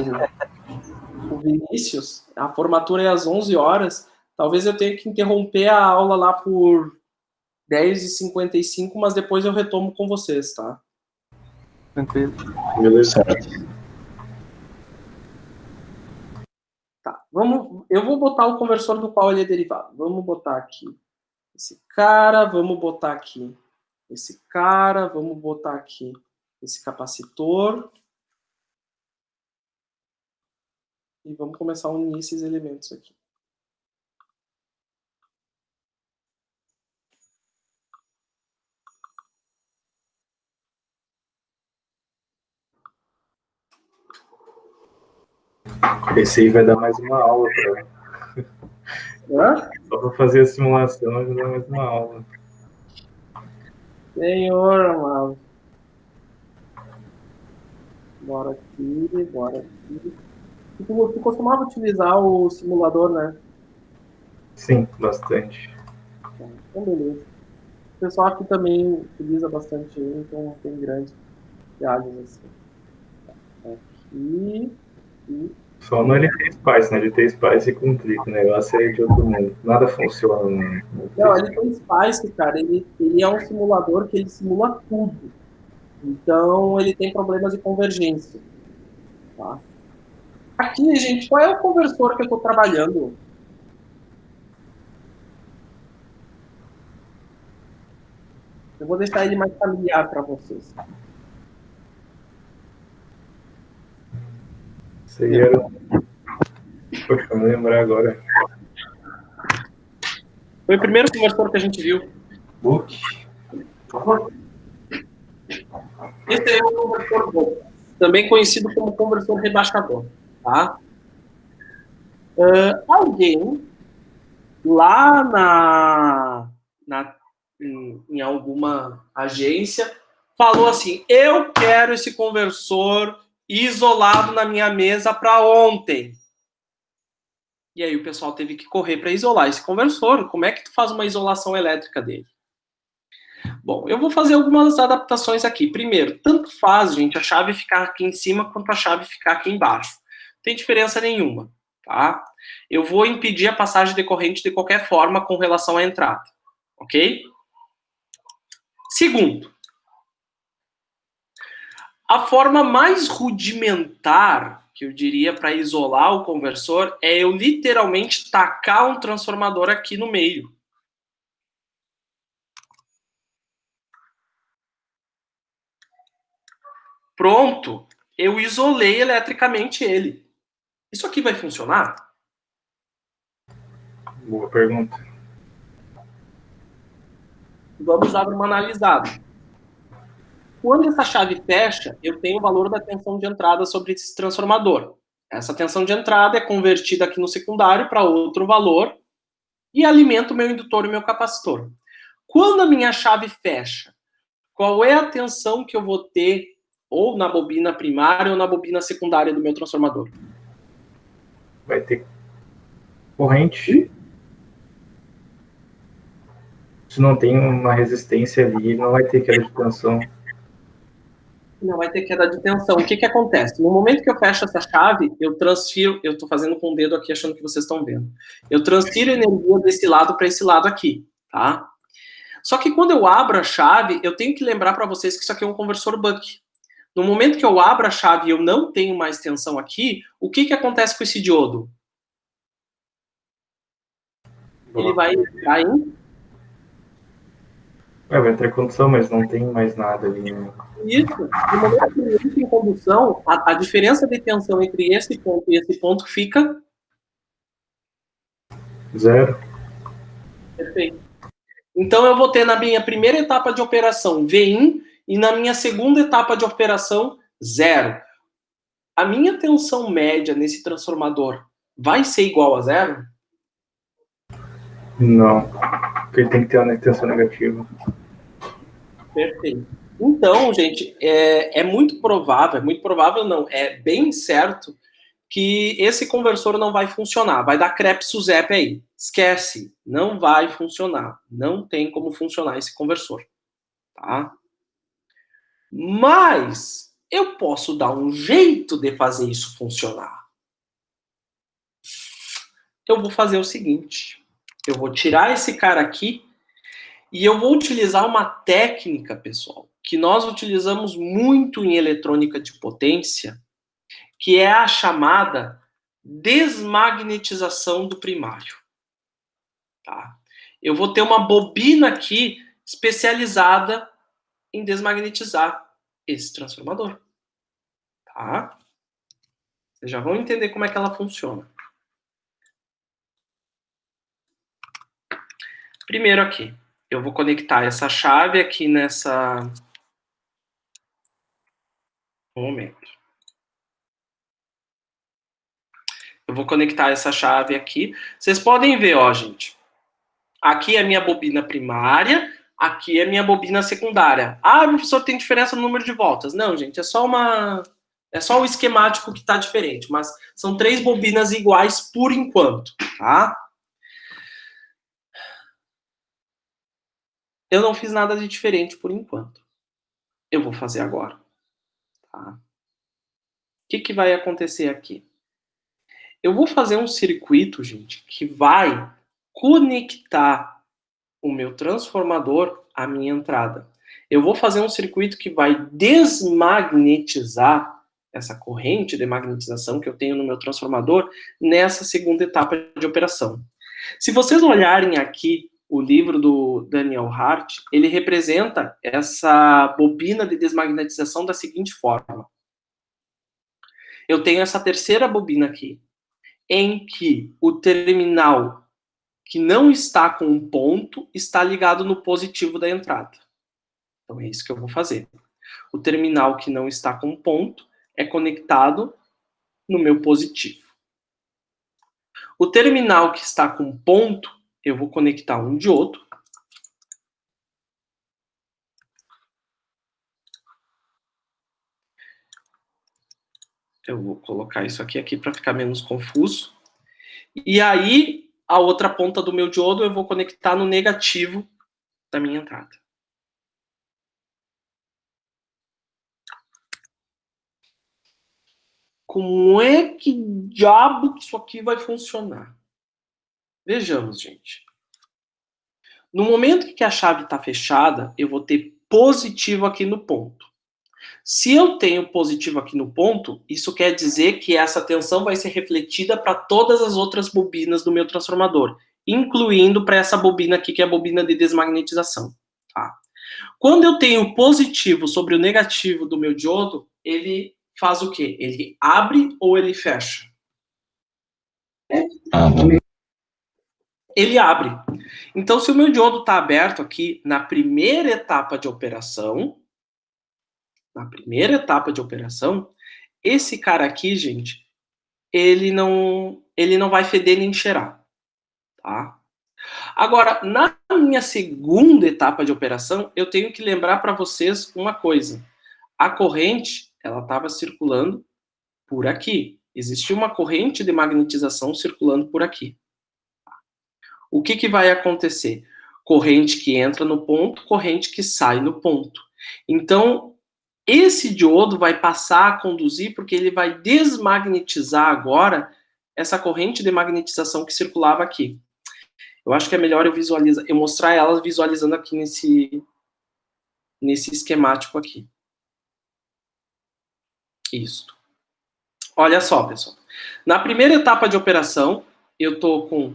Vinícius. A formatura é às 11 horas. Talvez eu tenha que interromper a aula lá por 10h55, mas depois eu retomo com vocês, tá? Tranquilo. Beleza. Tá, eu vou botar o conversor do qual ele é derivado. Vamos botar aqui esse cara, vamos botar aqui esse cara, vamos botar aqui esse capacitor. E vamos começar a unir esses elementos aqui. Esse aí vai dar mais uma aula para. Só para fazer a simulação vai dar mais uma aula. Senhor amado. Bora aqui, bora aqui. Tu costumava utilizar o simulador, né? Sim, bastante. Então, beleza. O pessoal aqui também utiliza bastante ele, então não tem grandes viagens assim. Aqui. E... Só no LT Spice, né? LT Spice complica, o negócio é de outro mundo. Nada funciona no Não, ele tem Spice, cara. Ele é um simulador que ele simula tudo. Então, ele tem problemas de convergência. Tá? Aqui, gente, qual é o conversor que eu estou trabalhando? Eu vou deixar ele mais familiar para vocês. Isso aí era... Poxa, eu vou lembrar agora. Foi o primeiro conversor que a gente viu. Book. Esse é o conversor bom, também conhecido como conversor rebaixador. Tá? Alguém lá em alguma agência falou assim: eu quero esse conversor isolado na minha mesa para ontem. E aí o pessoal teve que correr para isolar esse conversor. Como é que tu faz uma isolação elétrica dele? Bom, eu vou fazer algumas adaptações aqui. Primeiro, tanto faz, gente, a chave ficar aqui em cima quanto a chave ficar aqui embaixo. Não tem diferença nenhuma, tá? Eu vou impedir a passagem de corrente de qualquer forma com relação à entrada, ok? Segundo, a forma mais rudimentar, que eu diria, para isolar o conversor é eu literalmente tacar um transformador aqui no meio. Pronto, eu isolei eletricamente ele. Isso aqui vai funcionar? Boa pergunta. Vamos dar uma analisada. Quando essa chave fecha, eu tenho o valor da tensão de entrada sobre esse transformador. Essa tensão de entrada é convertida aqui no secundário para outro valor e alimenta o meu indutor e o meu capacitor. Quando a minha chave fecha, qual é a tensão que eu vou ter ou na bobina primária ou na bobina secundária do meu transformador? Vai ter corrente Se não tem uma resistência ali, não vai ter queda de tensão. Não vai ter queda de tensão. O que acontece? No momento que eu fecho essa chave, eu transfiro, eu estou fazendo com o dedo aqui, achando que vocês estão vendo. Eu transfiro energia desse lado para esse lado aqui, tá? Só que quando eu abro a chave, eu tenho que lembrar para vocês que isso aqui é um conversor buck. No momento que eu abro a chave e eu não tenho mais tensão aqui, o que acontece com esse diodo? Ele vai entrar em... Vai entrar em condução, mas não tem mais nada ali, né? Isso. No momento que ele entra em condução, a diferença de tensão entre esse ponto e esse ponto fica... 0. Perfeito. Então eu vou ter na minha primeira etapa de operação V1 e na minha segunda etapa de operação 0. A minha tensão média nesse transformador vai ser igual a 0? Não, porque ele tem que ter uma tensão negativa. Perfeito. Então, gente, é muito provável não, é bem certo que esse conversor não vai funcionar, vai dar crepe-suzep aí. Esquece, não vai funcionar. Não tem como funcionar esse conversor, tá? Mas eu posso dar um jeito de fazer isso funcionar. Eu vou fazer o seguinte, eu vou tirar esse cara aqui e eu vou utilizar uma técnica, pessoal, que nós utilizamos muito em eletrônica de potência, que é a chamada desmagnetização do primário. Tá? Eu vou ter uma bobina aqui especializada em desmagnetizar esse transformador. Tá? Vocês já vão entender como é que ela funciona. Primeiro aqui, eu vou conectar essa chave aqui nessa... Um momento. Eu vou conectar essa chave aqui. Vocês podem ver, ó, gente. Aqui é a minha bobina primária, aqui é a minha bobina secundária. Ah, professor, tem diferença no número de voltas. Não, gente, é só o esquemático que está diferente, mas são 3 bobinas iguais por enquanto, tá? Eu não fiz nada de diferente por enquanto. Eu vou fazer agora, tá? O que vai acontecer aqui? Eu vou fazer um circuito, gente, que vai conectar o meu transformador à minha entrada. Eu vou fazer um circuito que vai desmagnetizar essa corrente de magnetização que eu tenho no meu transformador nessa segunda etapa de operação. Se vocês olharem aqui o livro do Daniel Hart, ele representa essa bobina de desmagnetização da seguinte forma. Eu tenho essa terceira bobina aqui, em que o terminal que não está com um ponto está ligado no positivo da entrada. Então é isso que eu vou fazer. O terminal que não está com um ponto é conectado no meu positivo. O terminal que está com um ponto, eu vou conectar um diodo. Eu vou colocar isso aqui para ficar menos confuso. E aí, a outra ponta do meu diodo eu vou conectar no negativo da minha entrada. Como é que diabo que isso aqui vai funcionar? Vejamos, gente. No momento que a chave está fechada, eu vou ter positivo aqui no ponto. Se eu tenho positivo aqui no ponto, isso quer dizer que essa tensão vai ser refletida para todas as outras bobinas do meu transformador, incluindo para essa bobina aqui, que é a bobina de desmagnetização. Tá? Quando eu tenho positivo sobre o negativo do meu diodo, ele faz o quê? Ele abre ou ele fecha? Ele abre. Então, se o meu diodo está aberto aqui na primeira etapa de operação, esse cara aqui, gente, ele não vai feder nem cheirar, tá? Agora, na minha segunda etapa de operação, eu tenho que lembrar para vocês uma coisa. A corrente, ela estava circulando por aqui. Existia uma corrente de magnetização circulando por aqui. O que vai acontecer? Corrente que entra no ponto, corrente que sai no ponto. Então, esse diodo vai passar a conduzir porque ele vai desmagnetizar agora essa corrente de magnetização que circulava aqui. Eu acho que é melhor eu mostrar ela visualizando aqui nesse esquemático aqui. Isso. Olha só, pessoal. Na primeira etapa de operação, eu estou com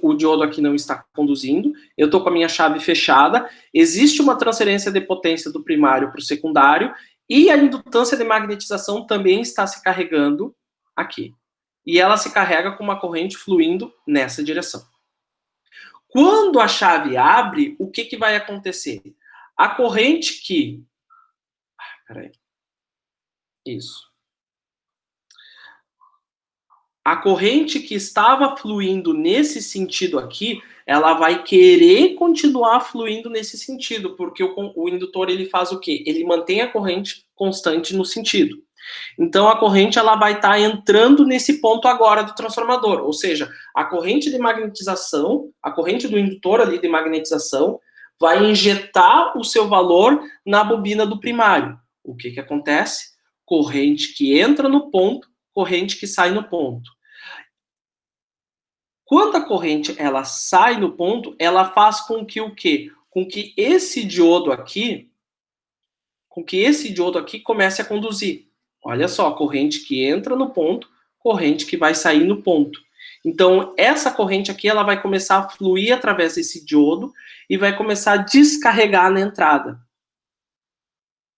o diodo aqui não está conduzindo, eu estou com a minha chave fechada, existe uma transferência de potência do primário para o secundário, e a indutância de magnetização também está se carregando aqui. E ela se carrega com uma corrente fluindo nessa direção. Quando a chave abre, o que vai acontecer? A corrente que... Peraí. Isso. A corrente que estava fluindo nesse sentido aqui, ela vai querer continuar fluindo nesse sentido, porque o indutor ele faz o quê? Ele mantém a corrente constante no sentido. Então a corrente ela vai estar entrando nesse ponto agora do transformador, ou seja, a corrente de magnetização, a corrente do indutor ali de magnetização, vai injetar o seu valor na bobina do primário. O que acontece? Corrente que entra no ponto, corrente que sai no ponto. Quando a corrente ela sai no ponto, ela faz com que o quê? Com que esse diodo aqui comece a conduzir. Olha só, corrente que entra no ponto, corrente que vai sair no ponto. Então, essa corrente aqui, ela vai começar a fluir através desse diodo e vai começar a descarregar na entrada.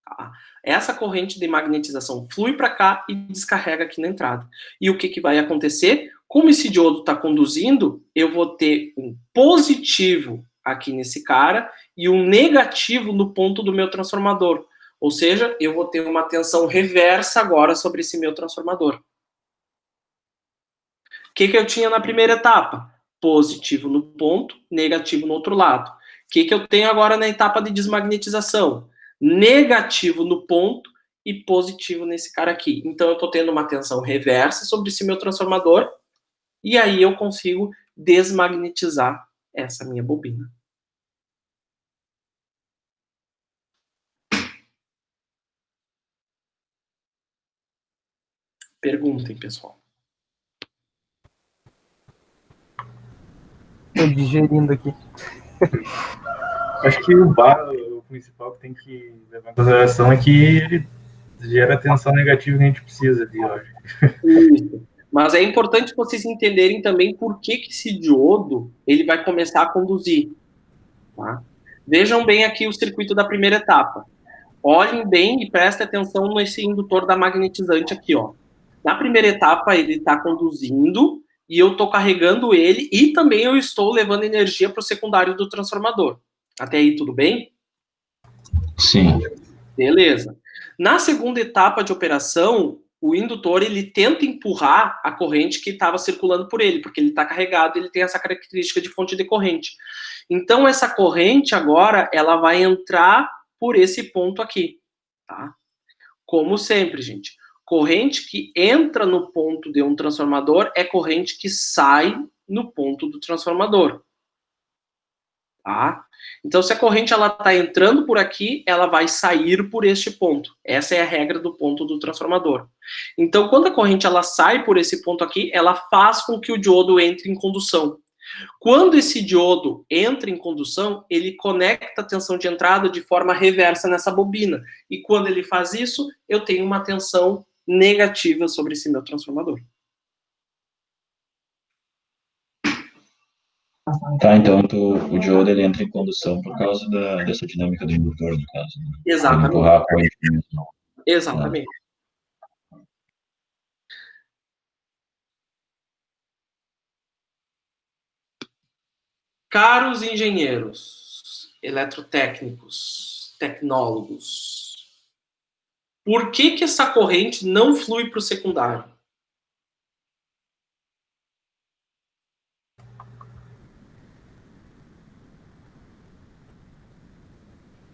Tá? Essa corrente de magnetização flui para cá e descarrega aqui na entrada. E o que vai acontecer? Como esse diodo está conduzindo, eu vou ter um positivo aqui nesse cara e um negativo no ponto do meu transformador. Ou seja, eu vou ter uma tensão reversa agora sobre esse meu transformador. O que eu tinha na primeira etapa? Positivo no ponto, negativo no outro lado. O que eu tenho agora na etapa de desmagnetização? Negativo no ponto e positivo nesse cara aqui. Então, eu estou tendo uma tensão reversa sobre esse meu transformador e aí eu consigo desmagnetizar essa minha bobina. Perguntem, pessoal. Estou digerindo aqui. Acho que o principal que tem que levar em consideração é que ele gera a tensão negativa que a gente precisa ali, eu acho. Isso. Mas é importante vocês entenderem também por que esse diodo ele vai começar a conduzir. Tá? Vejam bem aqui o circuito da primeira etapa. Olhem bem e prestem atenção nesse indutor da magnetizante aqui, ó. Na primeira etapa, ele está conduzindo e eu estou carregando ele e também eu estou levando energia para o secundário do transformador. Até aí, tudo bem? Sim. Beleza. Na segunda etapa de operação, o indutor ele tenta empurrar a corrente que estava circulando por ele, porque ele está carregado, ele tem essa característica de fonte de corrente. Então, essa corrente agora, ela vai entrar por esse ponto aqui, tá? Como sempre, gente. Corrente que entra no ponto de um transformador é corrente que sai no ponto do transformador. Tá? Então, se a corrente está entrando por aqui, ela vai sair por este ponto. Essa é a regra do ponto do transformador. Então, quando a corrente ela sai por esse ponto aqui, ela faz com que o diodo entre em condução. Quando esse diodo entra em condução, ele conecta a tensão de entrada de forma reversa nessa bobina. E quando ele faz isso, eu tenho uma tensão negativa sobre esse meu transformador. Tá, então o diodo ele entra em condução por causa dessa dinâmica do indutor, no caso. Né? Exatamente. Empurrar a corrente mesmo. Exatamente. Caros engenheiros, eletrotécnicos, tecnólogos, por que essa corrente não flui para o secundário?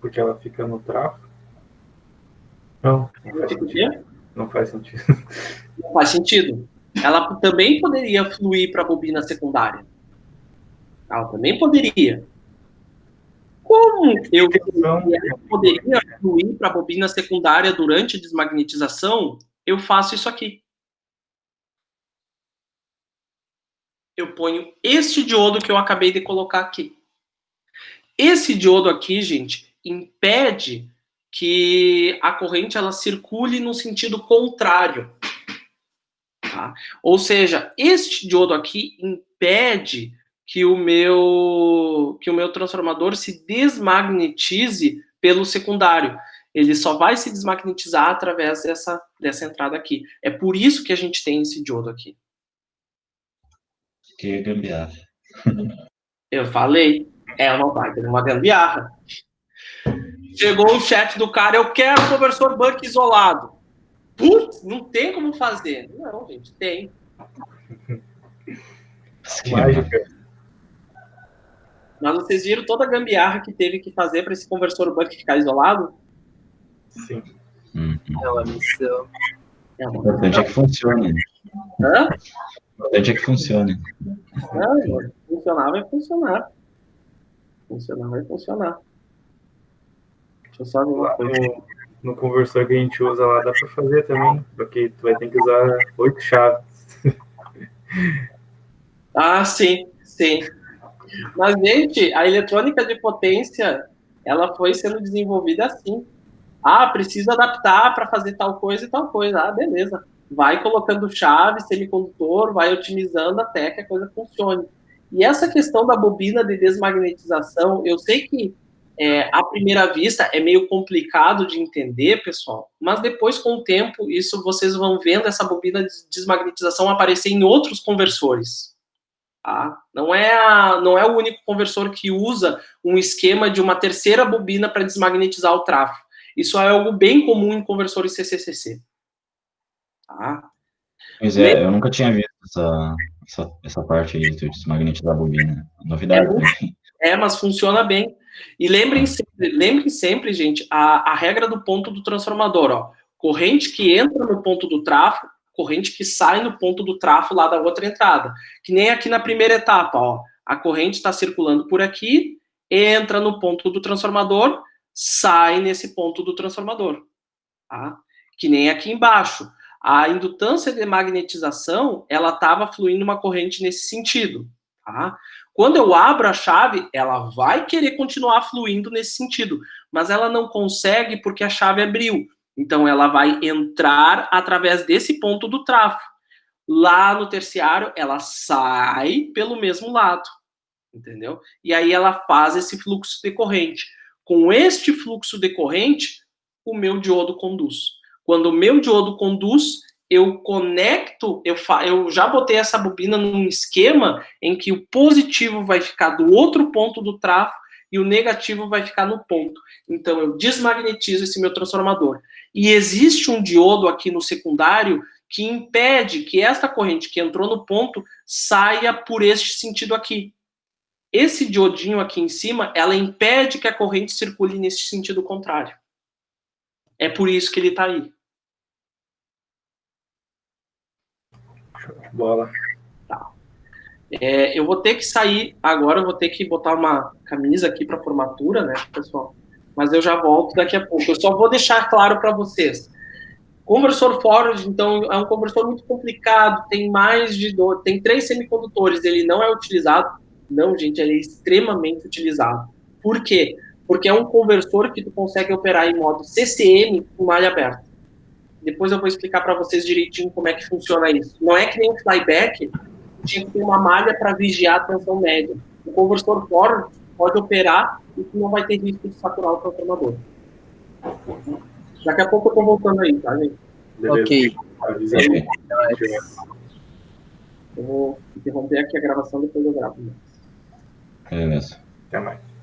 Porque ela fica no tráfego? Não faz sentido. Não faz sentido. Não faz sentido. Ela também poderia fluir para a bobina secundária. Ela também poderia. Como eu poderia fluir para a bobina secundária durante a desmagnetização, eu faço isso aqui. Eu ponho este diodo que eu acabei de colocar aqui. Esse diodo aqui, gente, impede que a corrente ela circule no sentido contrário. Tá? Ou seja, este diodo aqui impede que o meu transformador se desmagnetize pelo secundário. Ele só vai se desmagnetizar através dessa entrada aqui. É por isso que a gente tem esse diodo aqui. Que gambiarra. Eu falei, é uma gambiarra. Chegou o chefe do cara, eu quero conversor Buck isolado. Putz, não tem como fazer. Não, gente, tem. Mágica. Mas vocês viram toda a gambiarra que teve que fazer para esse conversor Buck ficar isolado? Sim. É uma missão. O importante é que funcione. Hã? O importante é que funcione. Não, funcionar vai funcionar. Funcionar vai funcionar. Deixa eu só ver uma coisa. No conversor que a gente usa lá, dá para fazer também, porque tu vai ter que usar 8 chaves. Ah, sim, sim. Mas, gente, a eletrônica de potência, ela foi sendo desenvolvida assim. Ah, precisa adaptar para fazer tal coisa e tal coisa. Ah, beleza. Vai colocando chave, semicondutor, vai otimizando até que a coisa funcione. E essa questão da bobina de desmagnetização, eu sei que à primeira vista é meio complicado de entender, pessoal, mas depois, com o tempo, isso vocês vão vendo essa bobina de desmagnetização aparecer em outros conversores. Tá? Não é o único conversor que usa um esquema de uma terceira bobina para desmagnetizar o tráfego. Isso é algo bem comum em conversores CCCC. Tá? Pois é, eu nunca tinha visto essa parte aí de desmagnetizar a bobina. Novidade pra mim. Mas funciona bem. E lembrem sempre, gente, a regra do ponto do transformador. Ó, corrente que entra no ponto do tráfego, corrente que sai no ponto do tráfego lá da outra entrada. Que nem aqui na primeira etapa. Ó, a corrente está circulando por aqui, entra no ponto do transformador, sai nesse ponto do transformador. Tá? Que nem aqui embaixo. A indutância de magnetização, ela estava fluindo uma corrente nesse sentido. Tá? Quando eu abro a chave, ela vai querer continuar fluindo nesse sentido, mas ela não consegue porque a chave abriu. Então, ela vai entrar através desse ponto do tráfego. Lá no terciário, ela sai pelo mesmo lado, entendeu? E aí ela faz esse fluxo de corrente. Com este fluxo de corrente, o meu diodo conduz. Quando o meu diodo conduz, eu conecto, eu já botei essa bobina num esquema em que o positivo vai ficar do outro ponto do tráfego e o negativo vai ficar no ponto. Então, eu desmagnetizo esse meu transformador. E existe um diodo aqui no secundário que impede que esta corrente que entrou no ponto saia por este sentido aqui. Esse diodinho aqui em cima, ela impede que a corrente circule nesse sentido contrário. É por isso que ele está aí. Bola. Tá. Eu vou ter que sair agora, eu vou ter que botar uma camisa aqui para formatura, né, pessoal? Mas eu já volto daqui a pouco. Eu só vou deixar claro para vocês. Conversor forward, então, é um conversor muito complicado, tem tem 3 semicondutores, ele não é utilizado. Não, gente, ele é extremamente utilizado. Por quê? Porque é um conversor que tu consegue operar em modo CCM com malha aberta. Depois eu vou explicar para vocês direitinho como é que funciona isso. Não é que nem um flyback, tinha que ter uma malha para vigiar a tensão média. O conversor forward pode operar e tu não vai ter risco de saturar o transformador. Daqui a pouco eu tô voltando aí, tá, gente? Beleza. Ok. Avisa aí. Eu vou interromper aqui a gravação, depois eu gravo. Beleza. Até mais.